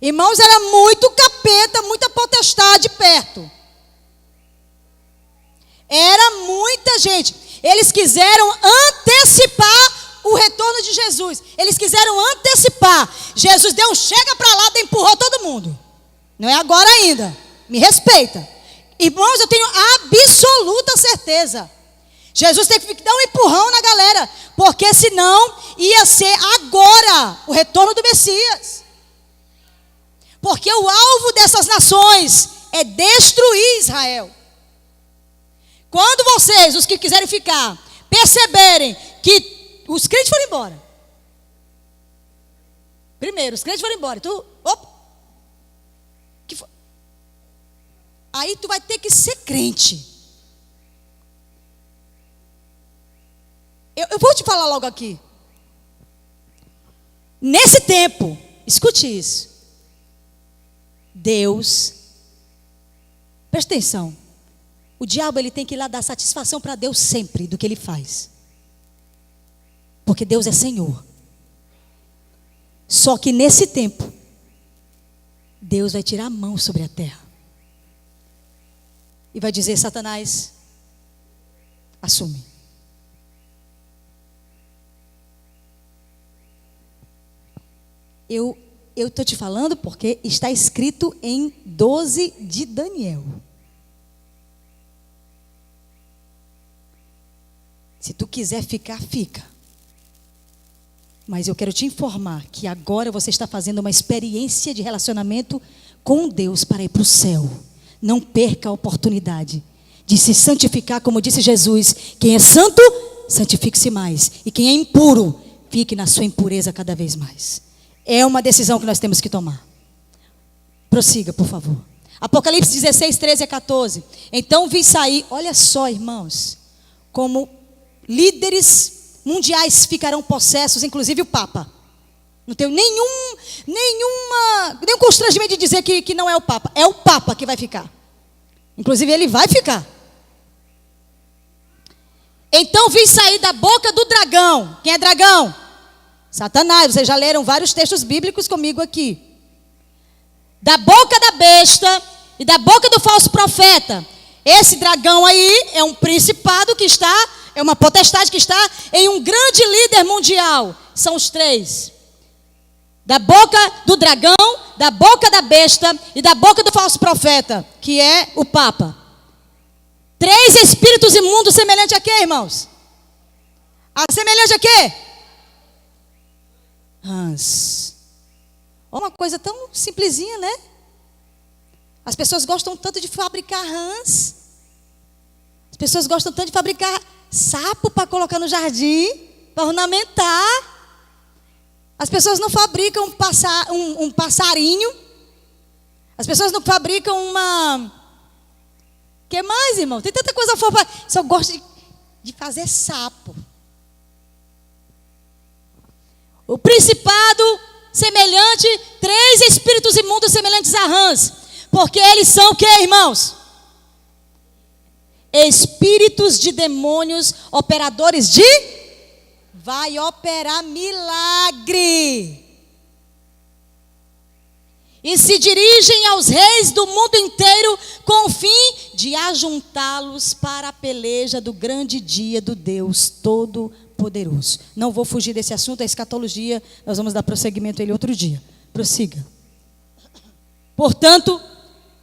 Irmãos, era muito capeta, muita potestade perto. Era muita gente. Eles quiseram antecipar o retorno de Jesus. Eles quiseram antecipar. Jesus deu um chega para lá e empurrou todo mundo. Não é agora ainda. Me respeita. Irmãos, eu tenho absoluta certeza. Jesus teve que dar um empurrão na galera. Porque senão ia ser agora o retorno do Messias. Porque o alvo dessas nações é destruir Israel. Quando vocês, os que quiserem ficar, perceberem que os crentes foram embora. Primeiro, os crentes foram embora. Aí tu vai ter que ser crente. Eu vou te falar logo aqui. Nesse tempo, escute isso. Deus, presta atenção. O diabo ele tem que ir lá dar satisfação para Deus sempre do que ele faz. Porque Deus é Senhor. Só que nesse tempo, Deus vai tirar a mão sobre a terra. E vai dizer, Satanás, assume. Eu estou te falando porque está escrito em 12 de Daniel. Se tu quiser ficar, fica. Mas eu quero te informar que agora você está fazendo uma experiência de relacionamento com Deus para ir para o céu. Não perca a oportunidade de se santificar, como disse Jesus: quem é santo, santifique-se mais, e quem é impuro, fique na sua impureza cada vez mais. É uma decisão que nós temos que tomar. Prossiga, por favor. Apocalipse 16, 13 a 14. Então vi sair, olha só, irmãos, como líderes mundiais ficarão possessos, inclusive o Papa. Não tenho nenhum constrangimento de dizer que não é o Papa. É o Papa que vai ficar. Inclusive ele vai ficar. Então vi sair da boca do dragão. Quem é dragão? Satanás. Vocês já leram vários textos bíblicos comigo aqui. Da boca da besta e da boca do falso profeta. Esse dragão aí é um principado que está, é uma potestade que está em um grande líder mundial. São os três. Da boca do dragão, da boca da besta e da boca do falso profeta, que é o Papa. 3 espíritos imundos semelhante a quê, irmãos? Semelhante a quê? Rãs. Uma coisa tão simplesinha, né? As pessoas gostam tanto de fabricar rãs. As pessoas gostam tanto de fabricar sapo para colocar no jardim, para ornamentar. As pessoas não fabricam um passarinho. As pessoas não fabricam uma... O que mais, irmão? Tem tanta coisa fofa. Só gosto de fazer sapo. O principado semelhante, 3 espíritos imundos semelhantes a rãs. Porque eles são o que, irmãos? Espíritos de demônios, operadores de... Vai operar milagre. E se dirigem aos reis do mundo inteiro com o fim de ajuntá-los para a peleja do grande dia do Deus Todo-Poderoso. Não vou fugir desse assunto, a escatologia, nós vamos dar prosseguimento a ele outro dia. Prossiga. Portanto,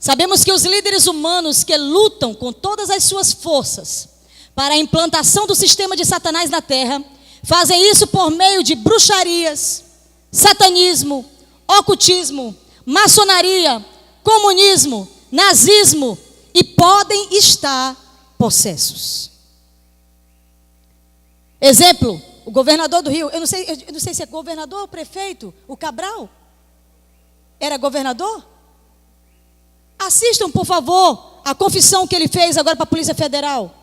sabemos que os líderes humanos que lutam com todas as suas forças para a implantação do sistema de Satanás na terra, fazem isso por meio de bruxarias, satanismo, ocultismo, maçonaria, comunismo, nazismo, e podem estar possessos. Exemplo, o governador do Rio, eu não sei se é governador ou prefeito, o Cabral, era governador? Assistam, por favor, a confissão que ele fez agora para a Polícia Federal.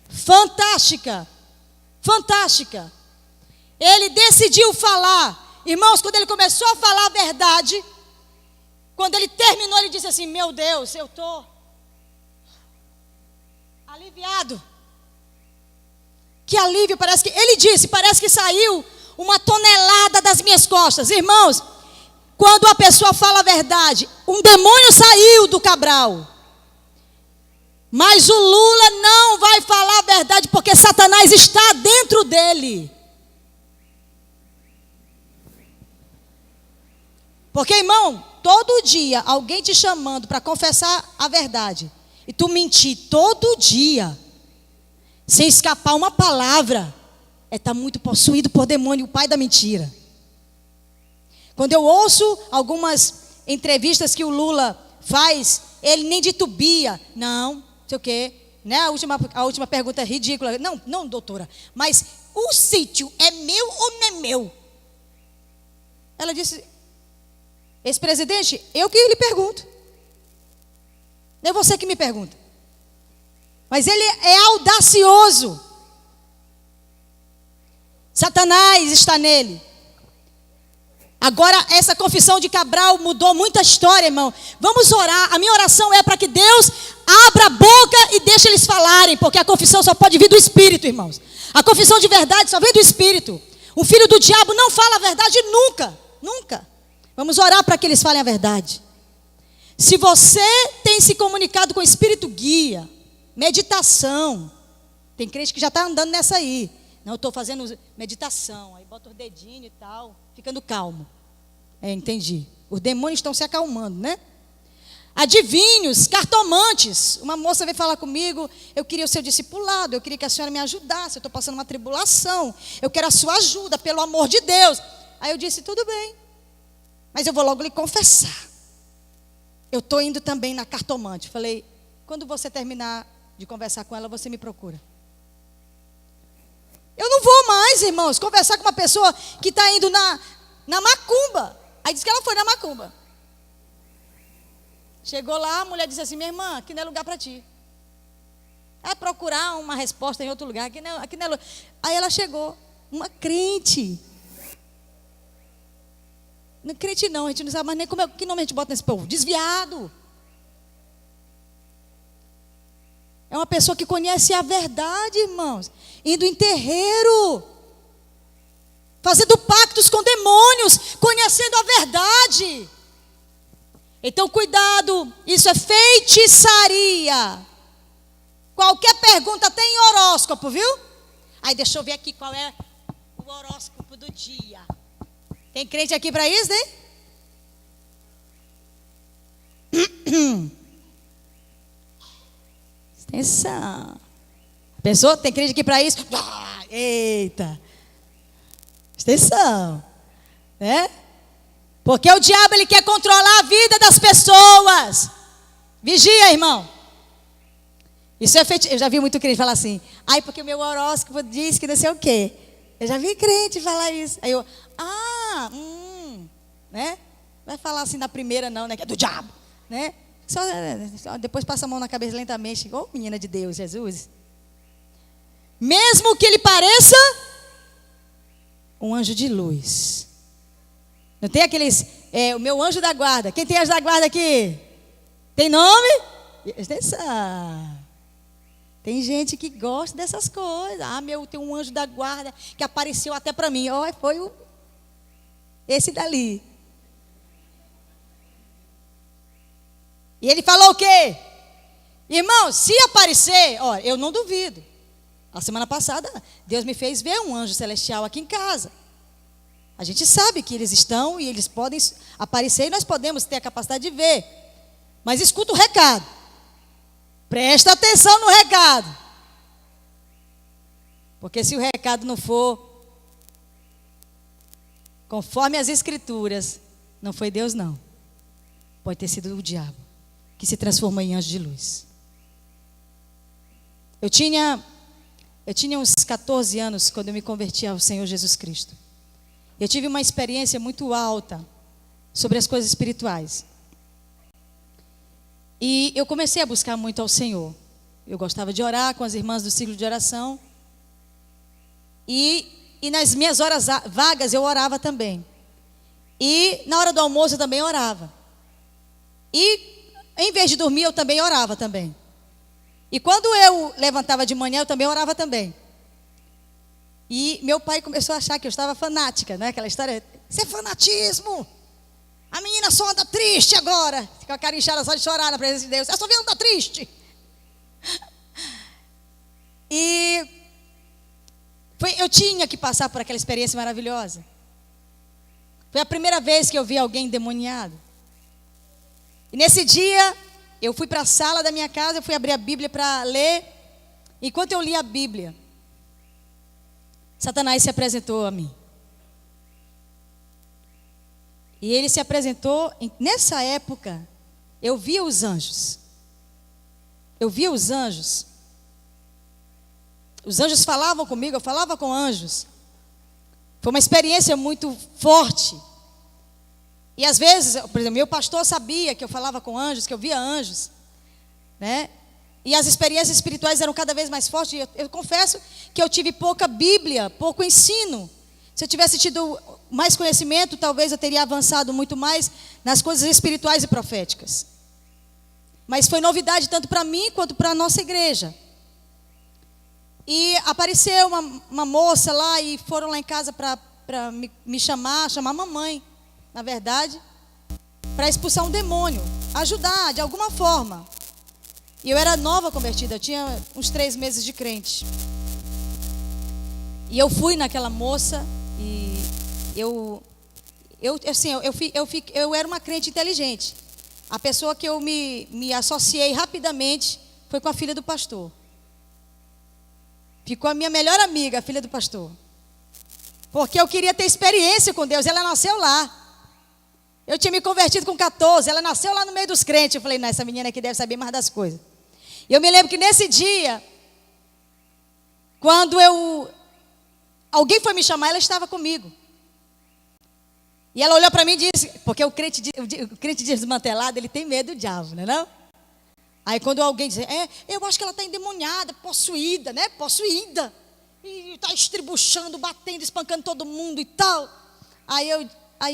Fantástica, fantástica. Ele decidiu falar, irmãos, quando ele começou a falar a verdade, quando ele terminou, ele disse assim: meu Deus, eu estou aliviado. Que alívio, parece que, ele disse, parece que saiu uma tonelada das minhas costas. Irmãos, quando a pessoa fala a verdade, um demônio saiu do Cabral. Mas o Lula não vai falar a verdade porque Satanás está dentro dele. Porque, irmão, todo dia alguém te chamando para confessar a verdade e tu mentir todo dia, sem escapar uma palavra, estar muito possuído por demônio, o pai da mentira. Quando eu ouço algumas entrevistas que o Lula faz, ele nem titubia. Não sei o quê. Né? A última pergunta é ridícula. Não, doutora, mas o sítio é meu ou não é meu? Ela disse: ex-presidente, eu que lhe pergunto. Não é você que me pergunta. Mas ele é audacioso. Satanás está nele. Agora, essa confissão de Cabral mudou muita história, irmão. Vamos orar. A minha oração é para que Deus abra a boca e deixe eles falarem, porque a confissão só pode vir do Espírito, irmãos. A confissão de verdade só vem do Espírito. O filho do diabo não fala a verdade nunca, nunca. Vamos orar para que eles falem a verdade. Se você tem se comunicado com o Espírito guia, meditação, tem crente que já está andando nessa aí. Não, eu estou fazendo meditação, aí bota o dedinho e tal, ficando calmo. Entendi. Os demônios estão se acalmando, né? Adivinhos, cartomantes. Uma moça veio falar comigo: eu queria o seu discipulado, eu queria que a senhora me ajudasse, eu estou passando uma tribulação, eu quero a sua ajuda, pelo amor de Deus. Aí eu disse: tudo bem, mas eu vou logo lhe confessar. Eu estou indo também na cartomante. Falei: quando você terminar de conversar com ela, você me procura. Eu não vou mais, irmãos, conversar com uma pessoa que está indo na macumba. Aí diz que ela foi na macumba. Chegou lá, a mulher disse assim: minha irmã, aqui não é lugar para ti. É procurar uma resposta em outro lugar. Aqui não é lugar. Aí ela chegou, uma crente. Não é crente não, a gente não sabe mais nem que nome a gente bota nesse povo. Desviado. É uma pessoa que conhece a verdade, irmãos. Indo em terreiro. Fazendo pactos com demônios. Conhecendo a verdade. Então, cuidado. Isso é feitiçaria. Qualquer pergunta tem horóscopo, viu? Aí deixa eu ver aqui qual é o horóscopo do dia. Tem crente aqui para isso, né? Atenção. Pessoa, tem crente aqui para isso? Eita. Atenção. Né? Porque o diabo, ele quer controlar a vida das pessoas. Vigia, irmão. Isso é Eu já vi muito crente falar assim: ai, porque o meu horóscopo diz que não sei o quê. Eu já vi crente falar isso. Aí eu, né? Vai falar assim na primeira não, né? Que é do diabo, né? Só depois passa a mão na cabeça lentamente. Ô, menina de Deus, Jesus. Mesmo que ele pareça um anjo de luz. Não tem aqueles, o meu anjo da guarda. Quem tem anjo da guarda aqui? Tem nome? Atenção. Tem gente que gosta dessas coisas. Tem um anjo da guarda que apareceu até para mim. Foi esse dali. E ele falou o quê? Irmão, se aparecer, eu não duvido. A semana passada, Deus me fez ver um anjo celestial aqui em casa. A gente sabe que eles estão e eles podem aparecer e nós podemos ter a capacidade de ver. Mas escuta o recado. Presta atenção no recado. Porque se o recado não for conforme as Escrituras, não foi Deus não. Pode ter sido o diabo que se transformou em anjo de luz. Eu tinha uns 14 anos quando eu me converti ao Senhor Jesus Cristo. Eu tive uma experiência muito alta sobre as coisas espirituais. E eu comecei a buscar muito ao Senhor. Eu gostava de orar com as irmãs do ciclo de oração. E nas minhas horas vagas eu orava também. E na hora do almoço eu também orava. E em vez de dormir eu também orava também. E quando eu levantava de manhã eu também orava também. E meu pai começou a achar que eu estava fanática, né? Aquela história, isso é fanatismo. A menina só anda triste agora. Com a cara inchada só de chorar na presença de Deus. Essa menina anda triste. E eu tinha que passar por aquela experiência maravilhosa. Foi a primeira vez que eu vi alguém endemoniado. E nesse dia, eu fui para a sala da minha casa, eu fui abrir a Bíblia para ler. Enquanto eu li a Bíblia, Satanás se apresentou a mim. E ele se apresentou, nessa época, eu via os anjos. Eu via os anjos. Os anjos falavam comigo, eu falava com anjos. Foi uma experiência muito forte. E às vezes, por exemplo, meu pastor sabia que eu falava com anjos, que eu via anjos, né? E as experiências espirituais eram cada vez mais fortes. Eu confesso que eu tive pouca Bíblia, pouco ensino. Se eu tivesse tido mais conhecimento, talvez eu teria avançado muito mais nas coisas espirituais e proféticas. Mas foi novidade tanto para mim quanto para a nossa igreja. E apareceu uma moça lá e foram lá em casa para me chamar mamãe, na verdade, para expulsar um demônio, ajudar de alguma forma. E eu era nova convertida, eu tinha uns 3 meses de crente. E eu fui naquela moça e eu era uma crente inteligente. A pessoa que eu me associei rapidamente foi com a filha do pastor. Ficou a minha melhor amiga, a filha do pastor. Porque eu queria ter experiência com Deus. Ela nasceu lá. Eu tinha me convertido com 14. Ela nasceu lá no meio dos crentes. Eu falei, não, essa menina aqui deve saber mais das coisas. E eu me lembro que nesse dia, quando alguém foi me chamar, ela estava comigo. E ela olhou para mim e disse, porque o crente desmantelado, ele tem medo do diabo, não é não? Aí quando alguém diz, eu acho que ela está endemoniada, possuída, né? Possuída. E está estribuchando, batendo, espancando todo mundo e tal. Aí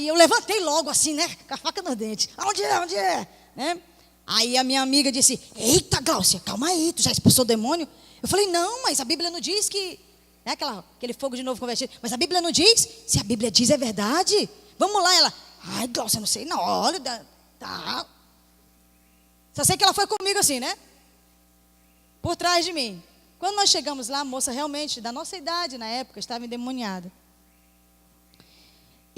eu levantei logo assim, né? Com a faca nos dentes. Onde é? Né? Aí a minha amiga disse, eita, Gláucia, calma aí, tu já expulsou o demônio? Eu falei, não, mas a Bíblia não diz que... Né, aquele fogo de novo convertido. Mas a Bíblia não diz? Se a Bíblia diz, é verdade. Vamos lá, ela... Ai, Gláucia, não sei, não, olha... Tá... Só sei que ela foi comigo assim, né? Por trás de mim. Quando nós chegamos lá, a moça realmente, da nossa idade na época, estava endemoniada.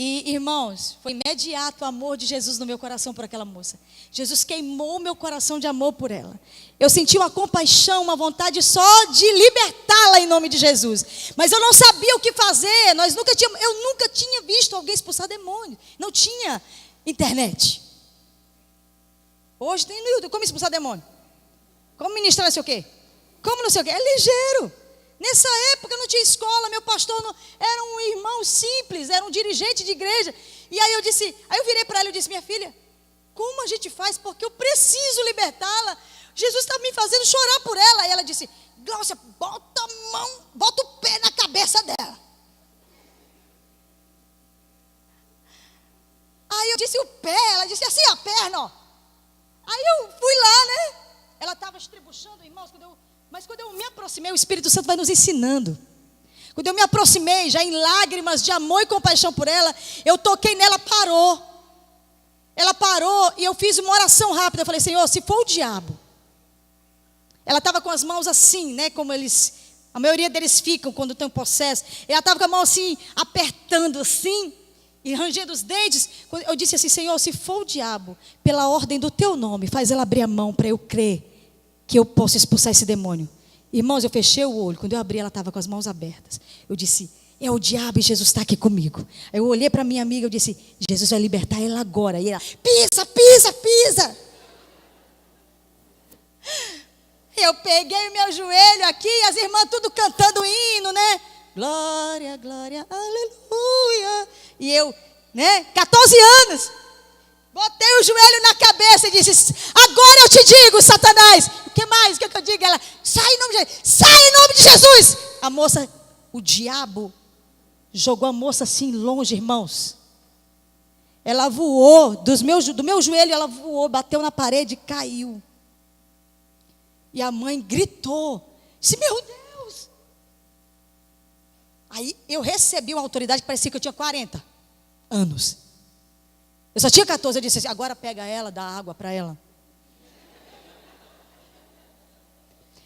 E, irmãos, foi imediato o amor de Jesus no meu coração por aquela moça. Jesus queimou meu coração de amor por ela. Eu senti uma compaixão, uma vontade só de libertá-la em nome de Jesus. Mas eu não sabia o que fazer. Eu nunca tinha visto alguém expulsar demônio. Não tinha internet. Hoje tem no YouTube, como expulsar demônio? Como ministrar não sei o quê? Como não sei o quê? É ligeiro. Nessa época não tinha escola, meu pastor era um irmão simples, era um dirigente de igreja. E aí eu virei para ela e disse, minha filha, como a gente faz? Porque eu preciso libertá-la. Jesus está me fazendo chorar por ela. E ela disse, Gláucia, bota a mão, bota o pé na cabeça dela. Aí eu disse o pé, ela disse assim, a perna, ó. Aí eu fui lá, né? Ela estava estribuchando, irmãos, mas quando eu me aproximei, o Espírito Santo vai nos ensinando. Quando eu me aproximei, já em lágrimas de amor e compaixão por ela, eu toquei nela, parou. Ela parou e eu fiz uma oração rápida. Eu falei, Senhor, se for o diabo. Ela estava com as mãos assim, né? Como a maioria deles ficam quando tem um processo. Ela estava com a mão assim, apertando assim, e rangendo os dentes. Eu disse assim, Senhor, se for o diabo, pela ordem do teu nome, faz ela abrir a mão para eu crer que eu posso expulsar esse demônio. Irmãos, eu fechei o olho. Quando eu abri, ela estava com as mãos abertas. Eu disse, é o diabo e Jesus está aqui comigo. Aí eu olhei para minha amiga, eu disse, Jesus vai libertar ela agora. E ela, pisa, pisa, pisa. Eu peguei o meu joelho aqui, as irmãs tudo cantando hino, né? Glória, glória, aleluia. E eu, né, 14 anos, botei o joelho na cabeça e disse, agora eu te digo, Satanás. O que mais? O que eu digo? Ela, sai em nome de Jesus. Sai em nome de Jesus. A moça, o diabo, jogou a moça assim longe, irmãos. Ela voou, do meu joelho ela voou, bateu na parede e caiu. E a mãe gritou, disse, meu Deus. Aí eu recebi uma autoridade que parecia que eu tinha 40 anos. Eu só tinha 14, eu disse assim, agora pega ela, dá água para ela.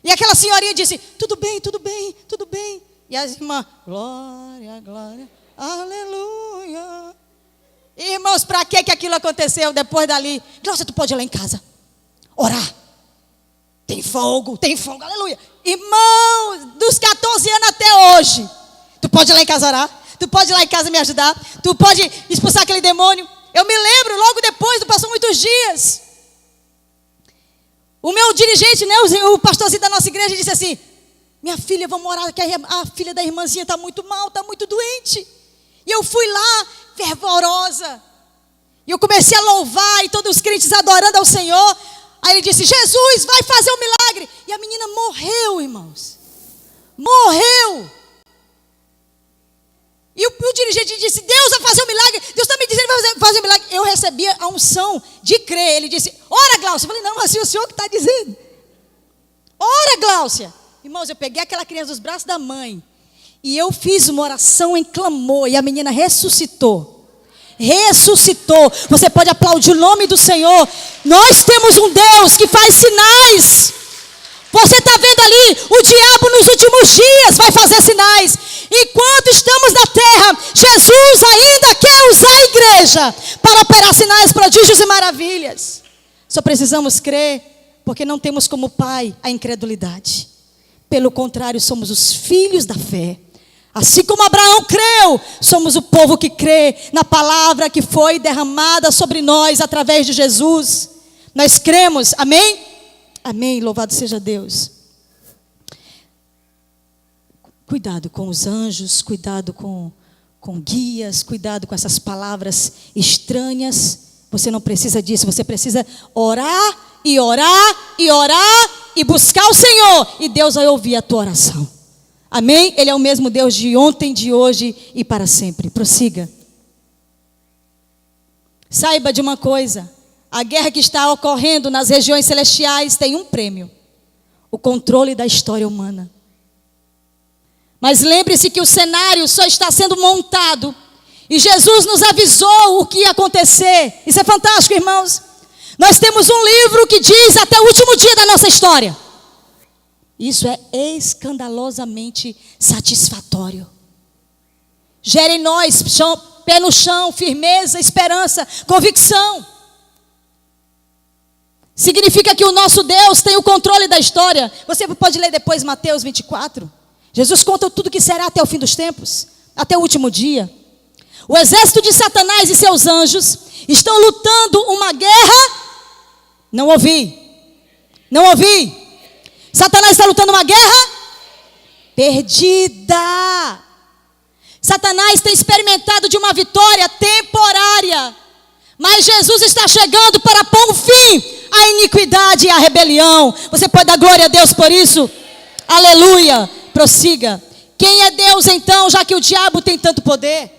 E aquela senhorinha disse, tudo bem, tudo bem, tudo bem. E as irmãs, glória, glória, aleluia. Irmãos, para que aquilo aconteceu depois dali? Nossa, tu pode ir lá em casa, orar. Tem fogo, aleluia. Irmãos, dos 14 anos até hoje, tu pode ir lá em casa orar, tu pode ir lá em casa me ajudar, tu pode expulsar aquele demônio. Eu me lembro, logo depois, não passou muitos dias, o meu dirigente, né, o pastorzinho da nossa igreja disse assim, minha filha, vamos orar, que a filha da irmãzinha está muito mal, está muito doente. E eu fui lá, fervorosa, e eu comecei a louvar, e todos os crentes adorando ao Senhor. Aí ele disse, Jesus vai fazer um milagre. E a menina morreu, irmãos. Morreu. E o dirigente disse, Deus vai fazer um milagre. Deus está me dizendo que vai fazer um milagre. Eu recebi a unção de crer. Ele disse, ora, Gláucia. Eu falei, não, assim o senhor que está dizendo. Ora, Gláucia. Irmãos, eu peguei aquela criança dos braços da mãe. E eu fiz uma oração em clamor. E a menina ressuscitou. Ressuscitou. Você pode aplaudir o nome do Senhor. Nós temos um Deus que faz sinais. Você está vendo ali, o diabo nos últimos dias vai fazer sinais. Enquanto estamos na terra, Jesus ainda quer usar a igreja para operar sinais, prodígios e maravilhas. Só precisamos crer, porque não temos como pai a incredulidade. Pelo contrário, somos os filhos da fé. Assim como Abraão creu, somos o povo que crê na palavra que foi derramada sobre nós através de Jesus. Nós cremos, amém? Amém, louvado seja Deus. Cuidado com os anjos, cuidado com guias, cuidado com essas palavras estranhas. Você não precisa disso, você precisa orar e orar e orar e buscar o Senhor, e Deus vai ouvir a tua oração. Amém? Ele é o mesmo Deus de ontem, de hoje e para sempre. Prossiga. Saiba de uma coisa: a guerra que está ocorrendo nas regiões celestiais tem um prêmio: o controle da história humana. Mas lembre-se que o cenário só está sendo montado, e Jesus nos avisou o que ia acontecer. Isso é fantástico, irmãos. Nós temos um livro que diz até o último dia da nossa história. Isso é escandalosamente satisfatório. Gera em nós pé no chão, firmeza, esperança, convicção. Significa que o nosso Deus tem o controle da história. Você pode ler depois Mateus 24. Jesus conta tudo que será até o fim dos tempos, até o último dia. O exército de Satanás e seus anjos estão lutando uma guerra. Não ouvi. Satanás está lutando uma guerra perdida. Satanás tem experimentado de uma vitória temporária, mas Jesus está chegando para pôr um fim à iniquidade e à rebelião. Você pode dar glória a Deus por isso? Aleluia. Prossiga. Quem é Deus então, já que o diabo tem tanto poder?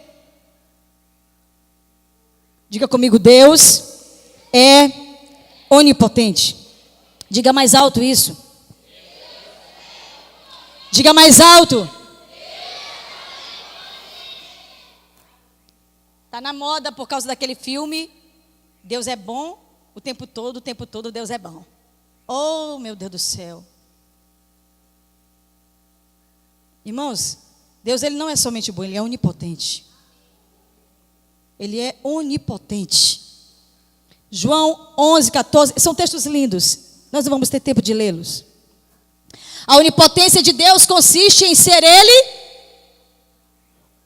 Diga comigo: Deus é onipotente. Diga mais alto isso. Diga mais alto. Está na moda por causa daquele filme. Deus é bom o tempo todo Deus é bom. Oh, meu Deus do céu. Irmãos, Deus ele não é somente bom, Ele é onipotente. Ele é onipotente. João 11, 14, são textos lindos. Nós não vamos ter tempo de lê-los. A onipotência de Deus consiste em ser Ele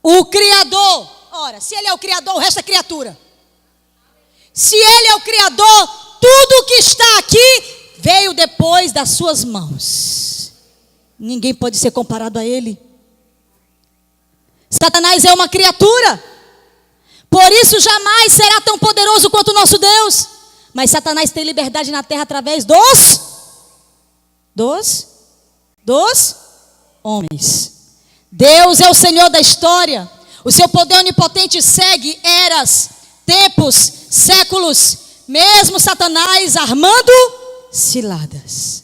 o Criador. Ora, se Ele é o Criador, o resto é criatura. Se Ele é o Criador, tudo que está aqui veio depois das suas mãos. Ninguém pode ser comparado a Ele. Satanás é uma criatura, por isso jamais será tão poderoso quanto o nosso Deus. Mas Satanás tem liberdade na terra através dos homens. Deus é o Senhor da história. O seu poder onipotente segue eras, tempos, séculos, mesmo Satanás armando ciladas.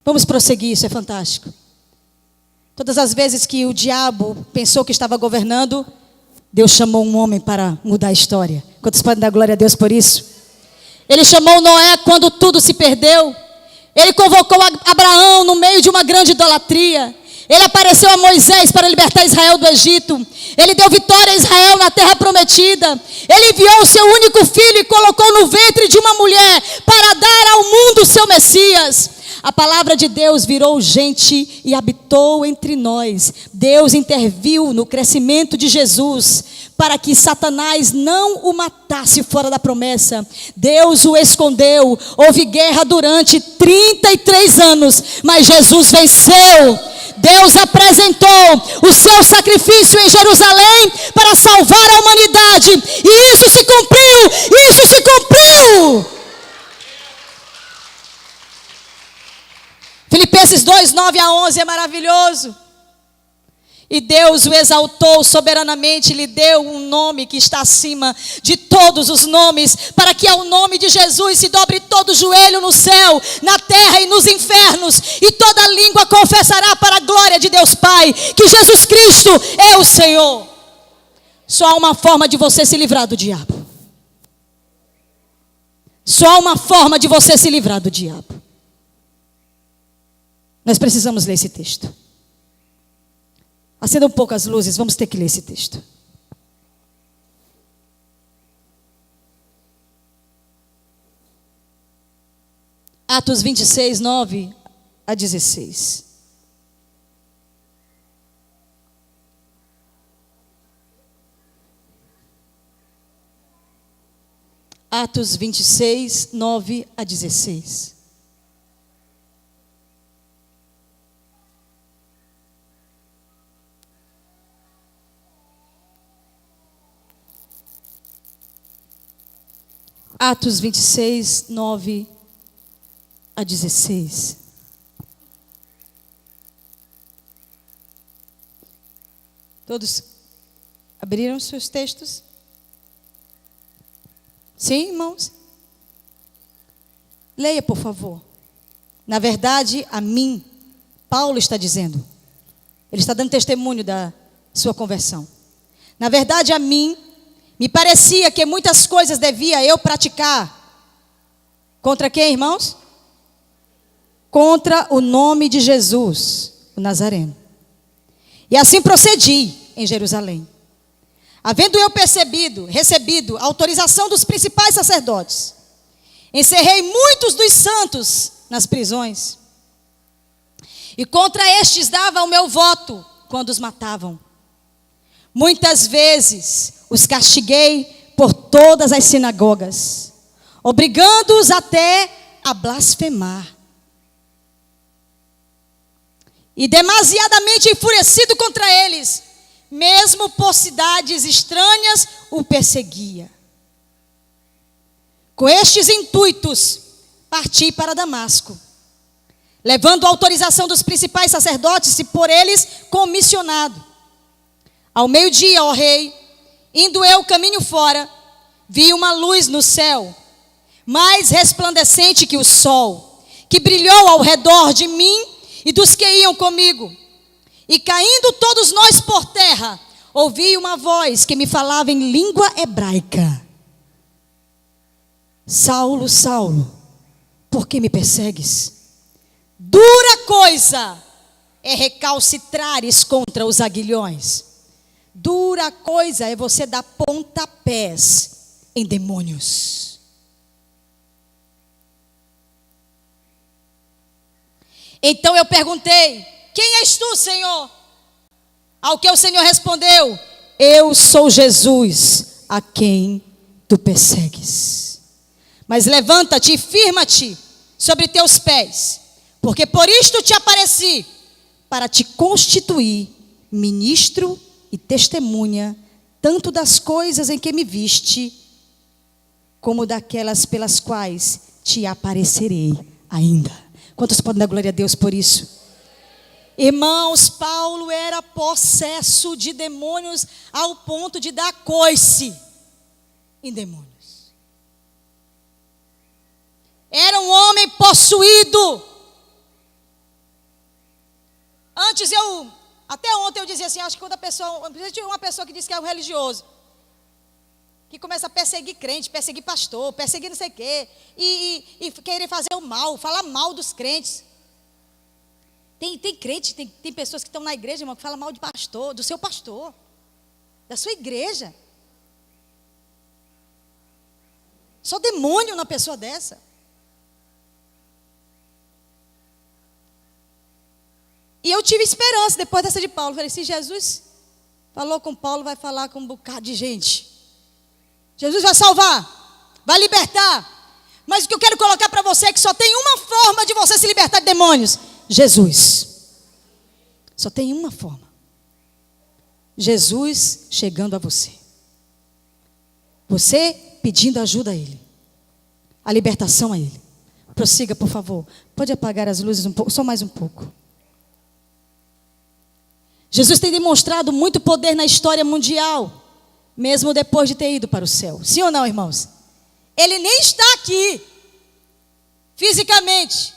Vamos prosseguir, isso é fantástico. Todas as vezes que o diabo pensou que estava governando, Deus chamou um homem para mudar a história. Quantos podem dar glória a Deus por isso? Ele chamou Noé quando tudo se perdeu. Ele convocou Abraão no meio de uma grande idolatria. Ele apareceu a Moisés para libertar Israel do Egito. Ele deu vitória a Israel na terra prometida. Ele enviou o seu único filho e colocou no ventre de uma mulher para dar ao mundo o seu Messias. A palavra de Deus virou gente e habitou entre nós. Deus interviu no crescimento de Jesus para que Satanás não o matasse fora da promessa. Deus o escondeu. Houve guerra durante 33 anos, mas Jesus venceu. Deus apresentou o seu sacrifício em Jerusalém para salvar a humanidade. E isso se cumpriu! Isso se cumpriu! Filipenses 2, 9 a 11 é maravilhoso. E Deus o exaltou soberanamente, lhe deu um nome que está acima de todos os nomes, para que ao nome de Jesus se dobre todo joelho no céu, na terra e nos infernos, e toda língua confessará para a glória de Deus Pai, que Jesus Cristo é o Senhor. Só há uma forma de você se livrar do diabo. Só há uma forma de você se livrar do diabo. Nós precisamos ler esse texto. Acenda um pouco as luzes, vamos ter que ler esse texto. Atos 26, 9 a 16. Atos 26, 9 a 16. Atos 26, 9 a 16. Todos abriram seus textos? Sim, irmãos? Leia, por favor. Na verdade, a mim, Paulo está dizendo. Ele está dando testemunho da sua conversão. Na verdade, a mim, me parecia que muitas coisas devia eu praticar. Contra quem, irmãos? Contra o nome de Jesus, o Nazareno. E assim procedi em Jerusalém. Havendo eu recebido a autorização dos principais sacerdotes, encerrei muitos dos santos nas prisões. E contra estes dava o meu voto quando os matavam. Muitas vezes os castiguei por todas as sinagogas, obrigando-os até a blasfemar. E demasiadamente enfurecido contra eles, mesmo por cidades estranhas, o perseguia. Com estes intuitos, parti para Damasco, levando a autorização dos principais sacerdotes e por eles comissionado. Ao meio-dia, ó rei, indo eu caminho fora, vi uma luz no céu, mais resplandecente que o sol, que brilhou ao redor de mim e dos que iam comigo. E caindo todos nós por terra, ouvi uma voz que me falava em língua hebraica: Saulo, Saulo, por que me persegues? Dura coisa é recalcitrares contra os aguilhões. Dura coisa é você dar pontapés em demônios. Então eu perguntei: quem és tu, Senhor? Ao que o Senhor respondeu: eu sou Jesus, a quem tu persegues. Mas levanta-te e firma-te sobre teus pés, porque por isto te apareci, para te constituir ministro e testemunha, tanto das coisas em que me viste, como daquelas pelas quais te aparecerei ainda. Quantos podem dar glória a Deus por isso? Irmãos, Paulo era possesso de demônios ao ponto de dar coice em demônios. Era um homem possuído. Até ontem eu dizia assim, acho que quando uma pessoa que diz que é um religioso, que começa a perseguir crente, perseguir pastor, perseguir não sei o quê, e querer fazer o mal, falar mal dos crentes. Tem crente, tem pessoas que estão na igreja, irmão, que falam mal de pastor, do seu pastor, da sua igreja. Só demônio na pessoa dessa. E eu tive esperança depois dessa de Paulo. Falei, se Jesus falou com Paulo, vai falar com um bocado de gente. Jesus vai salvar, vai libertar. Mas o que eu quero colocar para você é que só tem uma forma de você se libertar de demônios: Jesus. Só tem uma forma. Jesus chegando a você. Você pedindo ajuda a Ele. A libertação a Ele. Prossiga, por favor. Pode apagar as luzes um pouco, só mais um pouco. Jesus tem demonstrado muito poder na história mundial, mesmo depois de ter ido para o céu. Sim ou não, irmãos? Ele nem está aqui, fisicamente.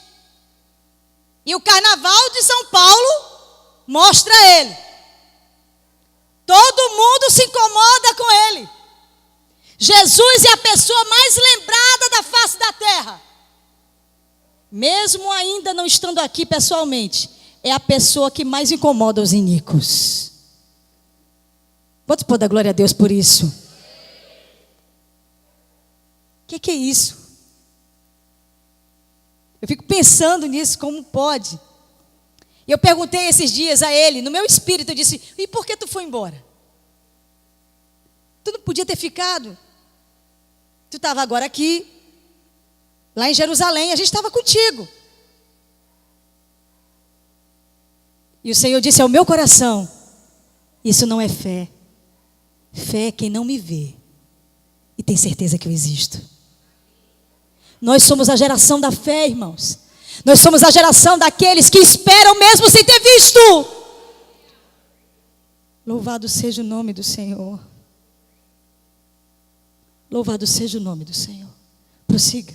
E o carnaval de São Paulo mostra ele. Todo mundo se incomoda com ele. Jesus é a pessoa mais lembrada da face da terra. Mesmo ainda não estando aqui pessoalmente, é a pessoa que mais incomoda os iníquos. Pode dar glória a Deus por isso? O que é isso? Eu fico pensando nisso, como pode? E eu perguntei esses dias a ele, no meu espírito, eu disse: e por que tu foi embora? Tu não podia ter ficado? Tu estava agora aqui, lá em Jerusalém, a gente estava contigo. E o Senhor disse ao meu coração: isso não é fé. Fé é quem não me vê e tem certeza que eu existo. Nós somos a geração da fé, irmãos. Nós somos a geração daqueles que esperam mesmo sem ter visto. Louvado seja o nome do Senhor. Louvado seja o nome do Senhor. Prossiga.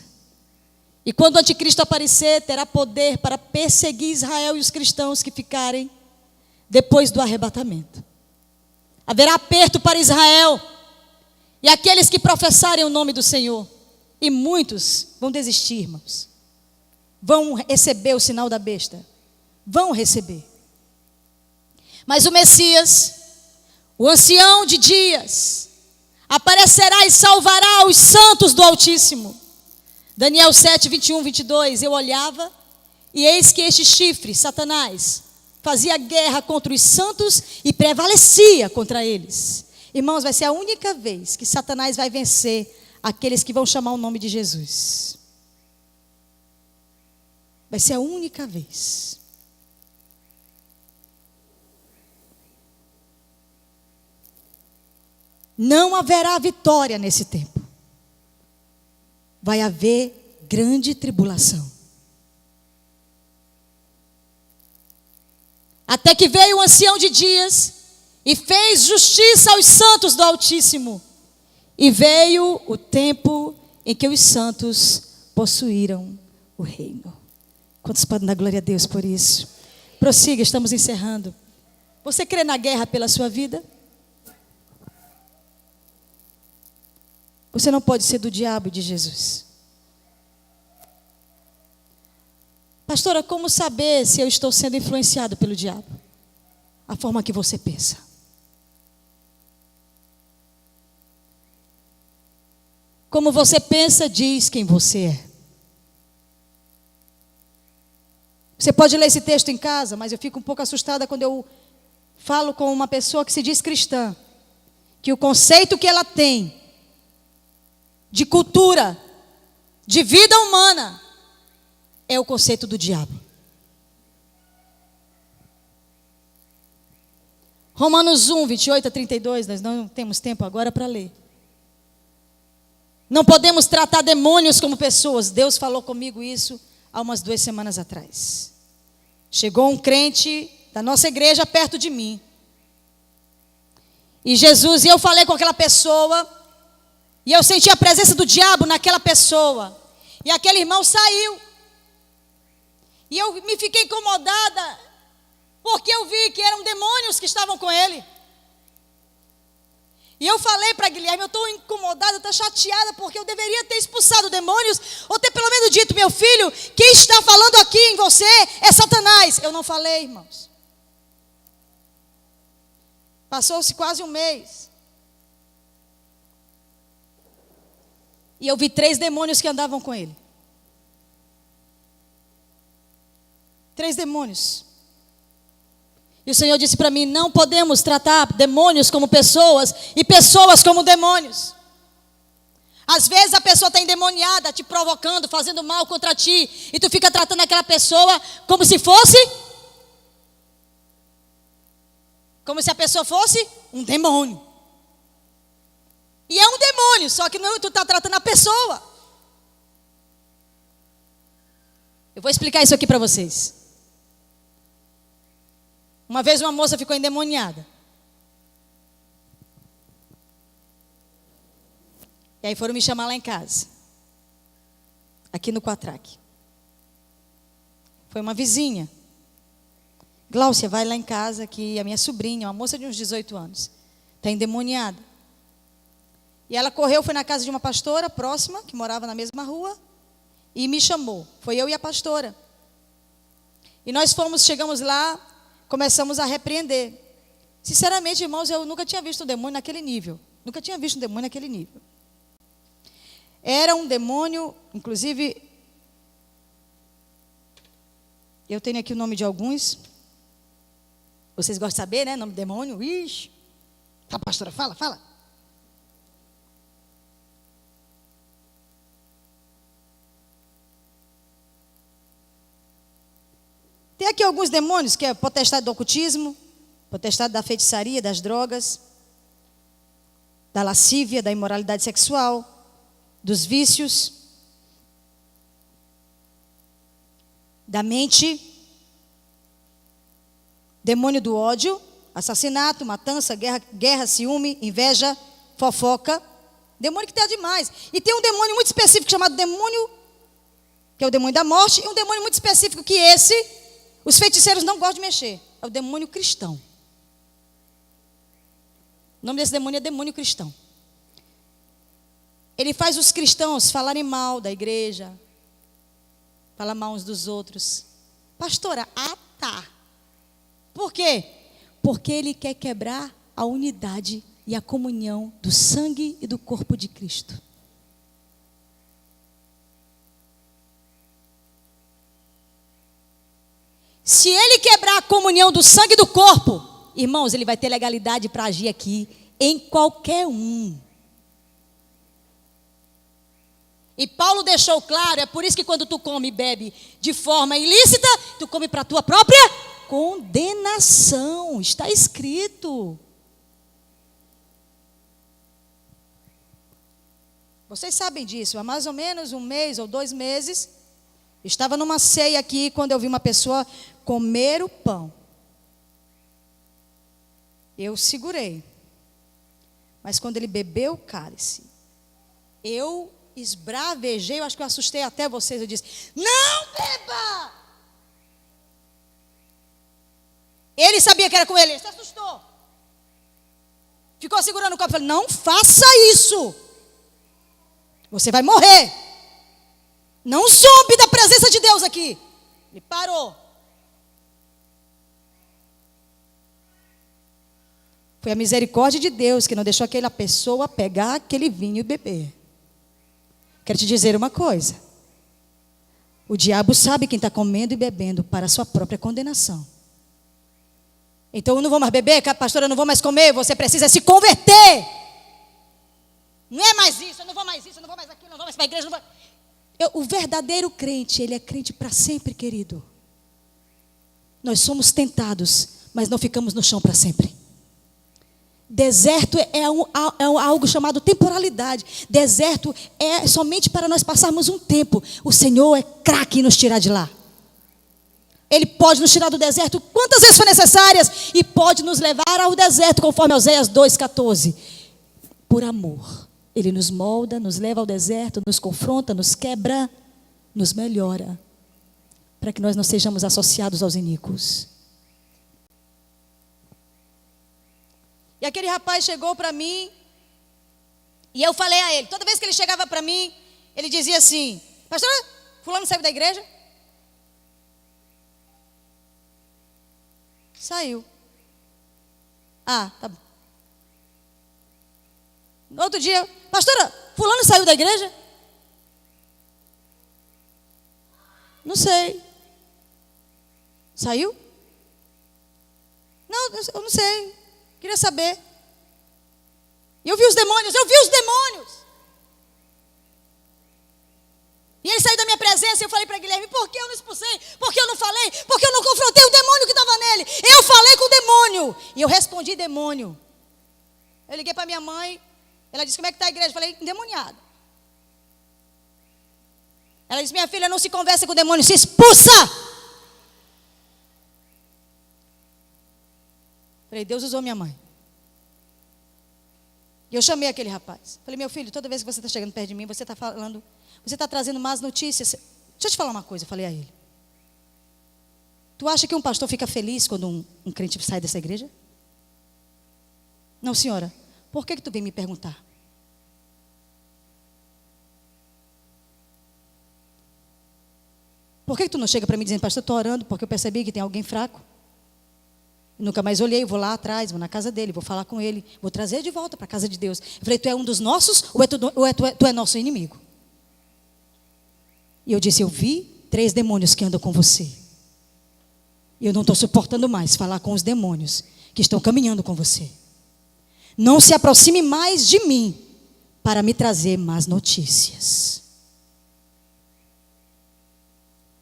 E quando o anticristo aparecer, terá poder para perseguir Israel e os cristãos que ficarem depois do arrebatamento. Haverá aperto para Israel e aqueles que professarem o nome do Senhor. E muitos vão desistir, irmãos. Vão receber o sinal da besta. Vão receber. Mas o Messias, o ancião de dias, aparecerá e salvará os santos do Altíssimo. Daniel 7, 21, 22. Eu olhava e eis que este chifre, Satanás, fazia guerra contra os santos e prevalecia contra eles. Irmãos, vai ser a única vez que Satanás vai vencer aqueles que vão chamar o nome de Jesus. Vai ser a única vez. Não haverá vitória nesse tempo. Vai haver grande tribulação. Até que veio o ancião de dias e fez justiça aos santos do Altíssimo. E veio o tempo em que os santos possuíram o reino. Quantos podem dar glória a Deus por isso? Prossiga, estamos encerrando. Você crê na guerra pela sua vida? Você não pode ser do diabo e de Jesus. Pastora, como saber se eu estou sendo influenciado pelo diabo? A forma que você pensa. Como você pensa, diz quem você é. Você pode ler esse texto em casa, mas eu fico um pouco assustada quando eu falo com uma pessoa que se diz cristã, que o conceito que ela tem de cultura, de vida humana, é o conceito do diabo. Romanos 1, 28 a 32, nós não temos tempo agora para ler. Não podemos tratar demônios como pessoas. Deus falou comigo isso há umas 2 semanas atrás. Chegou um crente da nossa igreja perto de mim. E eu falei com aquela pessoa, e eu senti a presença do diabo naquela pessoa. E aquele irmão saiu. E eu me fiquei incomodada, porque eu vi que eram demônios que estavam com ele. E eu falei para Guilherme, eu estou incomodada, eu estou chateada, porque eu deveria ter expulsado demônios, ou ter pelo menos dito, meu filho, quem está falando aqui em você é Satanás. Eu não falei, irmãos. Passou-se quase um mês. E eu vi 3 demônios que andavam com ele. 3 demônios. E o Senhor disse para mim, não podemos tratar demônios como pessoas e pessoas como demônios. Às vezes a pessoa está endemoniada, te provocando, fazendo mal contra ti, e tu fica tratando aquela pessoa como se a pessoa fosse um demônio. E é um demônio, só que não, tu está tratando a pessoa. Eu vou explicar isso aqui para vocês. Uma vez uma moça ficou endemoniada. E aí foram me chamar lá em casa. Aqui no Quatraque. Foi uma vizinha. Gláucia, vai lá em casa que a minha sobrinha, uma moça de uns 18 anos, está endemoniada. E ela correu, foi na casa de uma pastora próxima, que morava na mesma rua, e me chamou. Foi eu e a pastora. E nós chegamos lá, começamos a repreender. Sinceramente, irmãos, eu nunca tinha visto um demônio naquele nível. Nunca tinha visto um demônio naquele nível. Era um demônio, inclusive, eu tenho aqui o nome de alguns. Vocês gostam de saber, né? Nome de demônio? Ixi. Tá, pastora, fala. Tem aqui alguns demônios, que é potestade do ocultismo, potestade da feitiçaria, das drogas, da lascívia, da imoralidade sexual, dos vícios. da mente, demônio do ódio, assassinato, matança, guerra, ciúme, inveja, fofoca. Demônio que tem demais. E tem um demônio muito específico chamado demônio, que é o demônio da morte, e um demônio muito específico que os feiticeiros não gostam de mexer. É o demônio cristão. O nome desse demônio é demônio cristão. Ele faz os cristãos falarem mal da igreja, falar mal uns dos outros. Pastora, tá. Por quê? Porque ele quer quebrar a unidade e a comunhão do sangue e do corpo de Cristo. Se ele quebrar a comunhão do sangue e do corpo, irmãos, ele vai ter legalidade para agir aqui em qualquer um. E Paulo deixou claro, é por isso que quando tu come e bebe de forma ilícita, tu come para a tua própria condenação. Está escrito. Vocês sabem disso. Há mais ou menos 1 mês ou 2 meses, estava numa ceia aqui quando eu vi uma pessoa comer o pão. Eu segurei. Mas quando ele bebeu o cálice, eu esbravejei, eu acho que eu assustei até vocês. Eu disse: não beba! Ele sabia que era com ele, ele se assustou. Ficou segurando o copo e falou: não faça isso. Você vai morrer. Não zombe da presença de Deus aqui. Ele parou. Foi a misericórdia de Deus que não deixou aquela pessoa pegar aquele vinho e beber. Quero te dizer uma coisa. O diabo sabe quem está comendo e bebendo para a sua própria condenação. Então eu não vou mais beber, pastora, eu não vou mais comer. Você precisa se converter. Não é mais isso, eu não vou mais isso, eu não vou mais aquilo, eu não vou mais para a igreja. O verdadeiro crente, ele é crente para sempre, querido. Nós somos tentados, mas não ficamos no chão para sempre. Deserto é algo chamado temporalidade. Deserto é somente para nós passarmos um tempo. O Senhor é craque em nos tirar de lá. Ele pode nos tirar do deserto quantas vezes for necessárias e pode nos levar ao deserto, conforme Oséias 2,14. Por amor. Ele nos molda, nos leva ao deserto, nos confronta, nos quebra, nos melhora, para que nós não sejamos associados aos iníquos. E aquele rapaz chegou para mim, e eu falei a ele, toda vez que ele chegava para mim, ele dizia assim: pastor, fulano saiu da igreja? Saiu. Ah, tá bom. No outro dia, pastora, fulano saiu da igreja? Não sei. Saiu? Não, eu não sei. Queria saber. E eu vi os demônios. E ele saiu da minha presença e eu falei para Guilherme: por que eu não expulsei? Por que eu não falei? Por que eu não confrontei o demônio que estava nele? Eu falei com o demônio. E eu respondi demônio. Eu liguei para minha mãe. Ela disse: como é que está a igreja? Eu falei: endemoniada. Ela disse: minha filha, não se conversa com o demônio, se expulsa. Falei: Deus usou minha mãe. E eu chamei aquele rapaz. Falei: meu filho, toda vez que você está chegando perto de mim, você está falando, você está trazendo más notícias. Deixa eu te falar uma coisa, eu falei a ele. Tu acha que um pastor fica feliz quando um crente sai dessa igreja? Não, senhora. Por que tu vem me perguntar? Por que tu não chega para mim dizendo: pastor, estou orando porque eu percebi que tem alguém fraco? Nunca mais olhei, vou lá atrás, vou na casa dele, vou falar com ele, vou trazer de volta para a casa de Deus. Eu falei: tu é um dos nossos ou tu é nosso inimigo? E eu disse: eu vi 3 demônios que andam com você. E eu não estou suportando mais falar com os demônios que estão caminhando com você. Não se aproxime mais de mim para me trazer más notícias.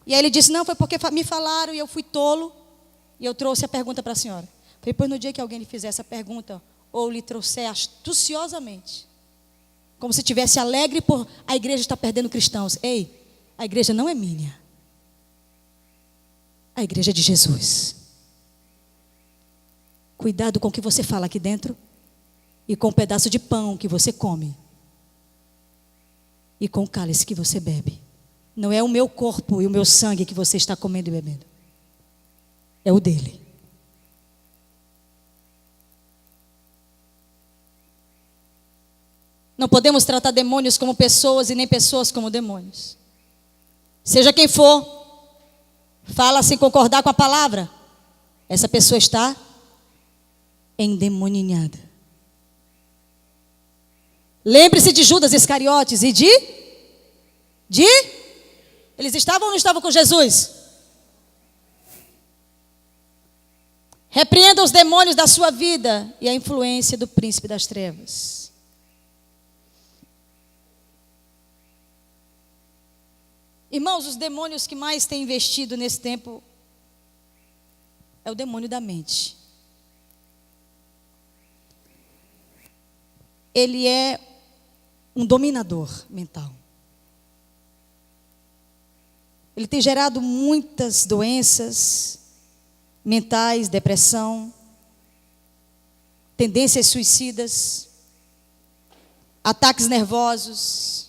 E aí ele disse: não, foi porque me falaram e eu fui tolo. E eu trouxe a pergunta para a senhora. Falei: pois no dia que alguém lhe fizer essa pergunta, ou lhe trouxer astuciosamente, como se estivesse alegre por a igreja estar perdendo cristãos. Ei, a igreja não é minha. A igreja de Jesus. Cuidado com o que você fala aqui dentro e com o pedaço de pão que você come e com o cálice que você bebe. Não é o meu corpo e o meu sangue que você está comendo e bebendo. É o dele. Não podemos tratar demônios como pessoas e nem pessoas como demônios. Seja quem for, fala sem concordar com a palavra, essa pessoa está endemoninhada. Lembre-se de Judas Iscariotes e de eles estavam ou não estavam com Jesus? Repreenda os demônios da sua vida e a influência do príncipe das trevas. Irmãos, os demônios que mais têm investido nesse tempo é o demônio da mente. Ele é um dominador mental. Ele tem gerado muitas doenças mentais, depressão, tendências suicidas, ataques nervosos,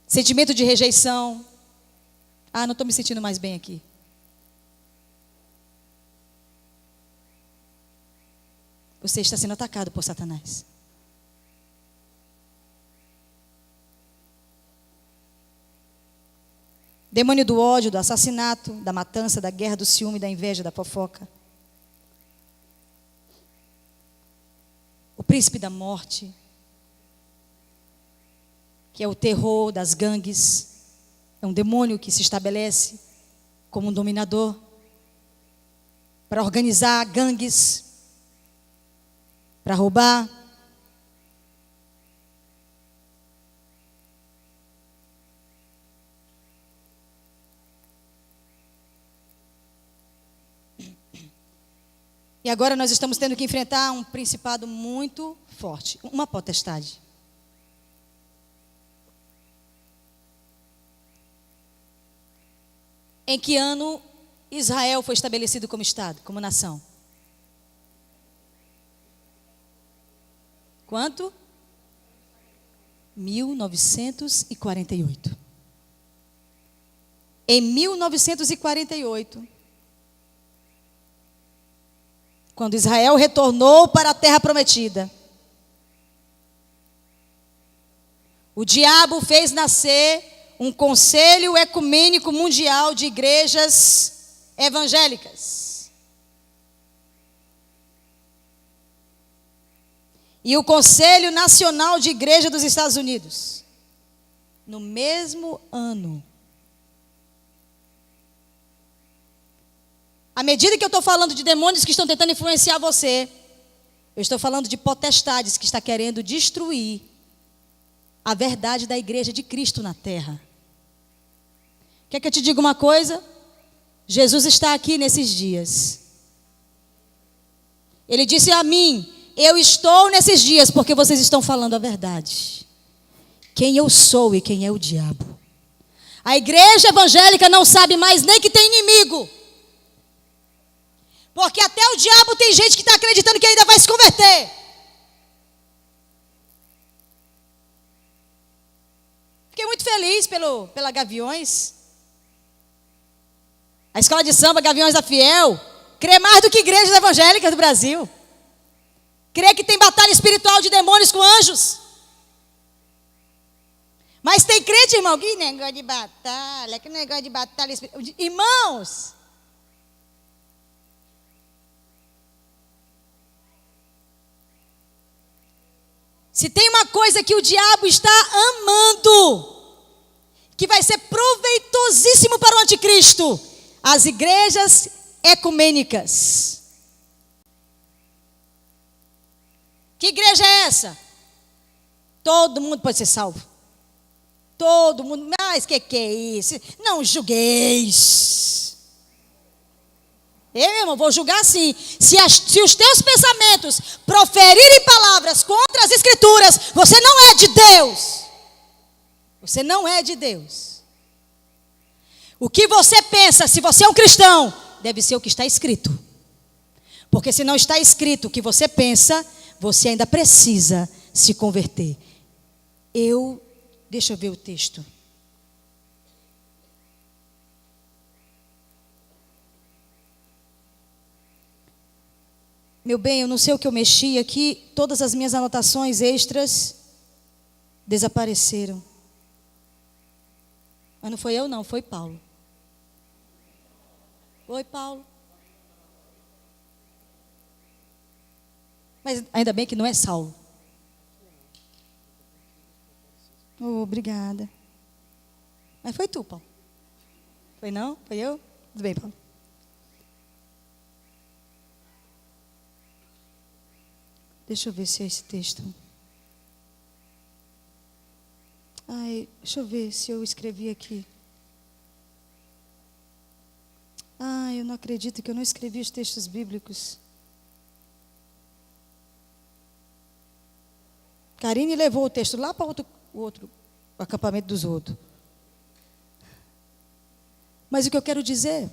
sentimento de rejeição. Não estou me sentindo mais bem aqui. Você está sendo atacado por Satanás. Demônio do ódio, do assassinato, da matança, da guerra, do ciúme, da inveja, da fofoca. O príncipe da morte, que é o terror das gangues. É um demônio que se estabelece como um dominador para organizar gangues, para roubar. E agora nós estamos tendo que enfrentar um principado muito forte, uma potestade. Em que ano Israel foi estabelecido como Estado, como nação? Quanto? 1948. Em 1948, quando Israel retornou para a terra prometida, o diabo fez nascer um conselho ecumênico mundial de igrejas evangélicas. E o Conselho Nacional de Igreja dos Estados Unidos. No mesmo ano. À medida que eu estou falando de demônios que estão tentando influenciar você, eu estou falando de potestades que está querendo destruir a verdade da igreja de Cristo na terra. Quer que eu te diga uma coisa? Jesus está aqui nesses dias. Ele disse a mim: eu estou nesses dias porque vocês estão falando a verdade. Quem eu sou e quem é o diabo. A igreja evangélica não sabe mais nem que tem inimigo. Porque até o diabo tem gente que está acreditando que ainda vai se converter. Fiquei muito feliz pela Gaviões. A escola de samba Gaviões da Fiel crê mais do que igrejas evangélicas do Brasil. Crê que tem batalha espiritual de demônios com anjos. Mas tem crente, irmão, que negócio de batalha, espiritual. Irmãos, se tem uma coisa que o diabo está amando, que vai ser proveitosíssimo para o anticristo, as igrejas ecumênicas. Que igreja é essa? Todo mundo pode ser salvo. Todo mundo, mas que é isso? Não julgueis. Eu, meu irmão, vou julgar sim. Se os teus pensamentos proferirem palavras contra as Escrituras, você não é de Deus. Você não é de Deus. O que você pensa, se você é um cristão, deve ser o que está escrito. Porque se não está escrito o que você pensa, você ainda precisa se converter. Deixa eu ver o texto. Meu bem, eu não sei o que eu mexi aqui, todas as minhas anotações extras desapareceram. Mas não foi eu não, foi Paulo. Oi, Paulo. Mas ainda bem que não é Saulo. Oh, obrigada. Mas foi tu, Paulo. Foi não? Foi eu? Tudo bem, Paulo. Deixa eu ver se é esse texto. Deixa eu ver se eu escrevi aqui. Eu não acredito que eu não escrevi os textos bíblicos. Karine levou o texto lá para o outro acampamento dos outros. Mas o que eu quero dizer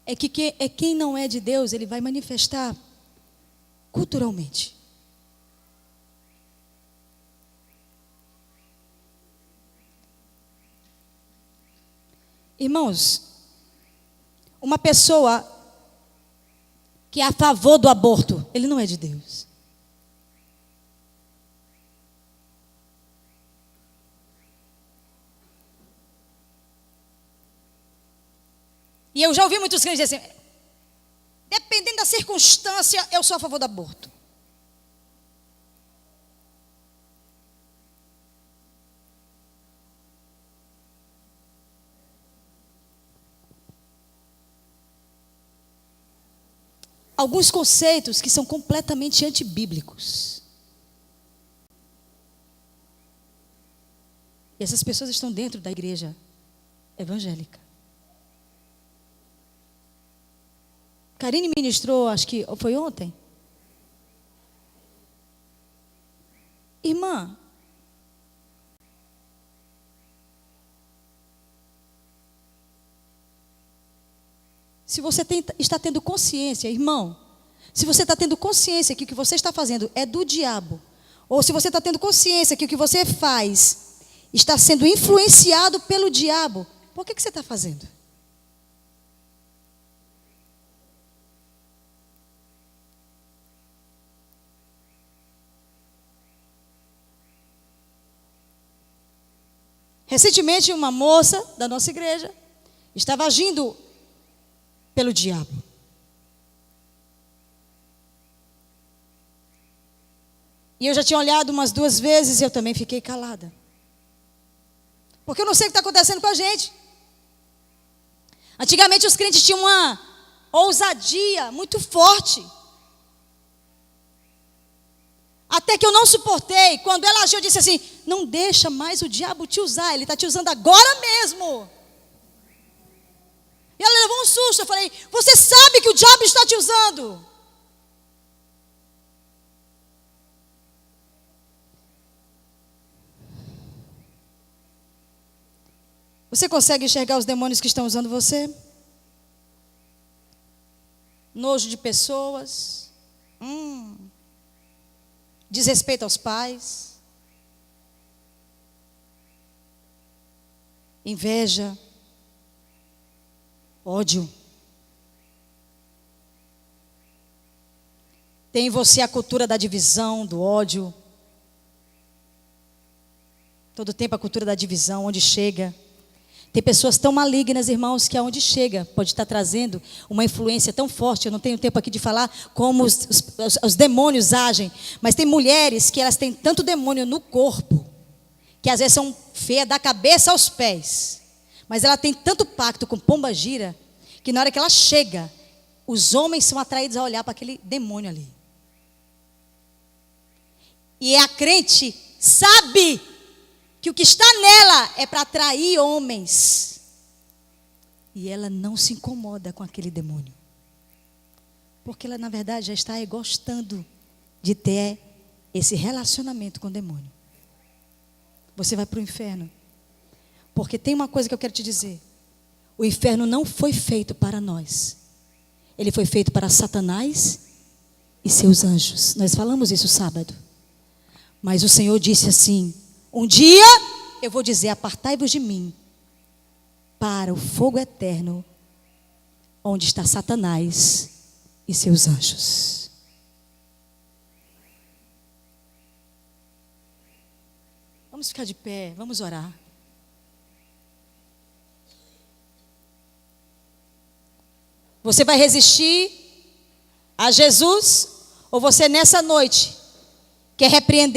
é que quem não é de Deus, ele vai manifestar culturalmente. Irmãos, uma pessoa que é a favor do aborto, ele não é de Deus. E eu já ouvi muitos crentes dizer assim, dependendo da circunstância, eu sou a favor do aborto. Alguns conceitos que são completamente antibíblicos. E essas pessoas estão dentro da igreja evangélica. Karine ministrou, acho que foi ontem. Irmã, se você está tendo consciência, irmão, se você está tendo consciência que o que você está fazendo é do diabo, ou se você está tendo consciência que o que você faz está sendo influenciado pelo diabo, por que você está fazendo? Recentemente, uma moça da nossa igreja estava agindo pelo diabo. E eu já tinha olhado umas 2 vezes e eu também fiquei calada. Porque eu não sei o que está acontecendo com a gente. Antigamente os crentes tinham uma ousadia muito forte. Até que eu não suportei. Quando ela agiu, eu disse assim, não deixa mais o diabo te usar. Ele está te usando agora mesmo. E ela levou um susto. Eu falei, você sabe que o diabo está te usando. Você consegue enxergar os demônios que estão usando você? Nojo de pessoas. Desrespeito aos pais. Inveja. Ódio. Tem em você a cultura da divisão, do ódio. Todo tempo a cultura da divisão, onde chega. Tem pessoas tão malignas, irmãos, que aonde chega pode estar trazendo uma influência tão forte. Eu não tenho tempo aqui de falar como os demônios agem. Mas tem mulheres que elas têm tanto demônio no corpo, que às vezes são feias da cabeça aos pés. Mas ela tem tanto pacto com pombagira, que na hora que ela chega, os homens são atraídos a olhar para aquele demônio ali. E a crente sabe que o que está nela é para atrair homens. E ela não se incomoda com aquele demônio. Porque ela, na verdade, já está gostando de ter esse relacionamento com o demônio, você vai para o inferno. Porque tem uma coisa que eu quero te dizer: o inferno não foi feito para nós, ele foi feito para Satanás e seus anjos. Nós falamos isso sábado. Mas o Senhor disse assim: um dia eu vou dizer, apartai-vos de mim, para o fogo eterno, onde está Satanás e seus anjos. Vamos ficar de pé, vamos orar. Você vai resistir a Jesus? Ou você nessa noite quer repreender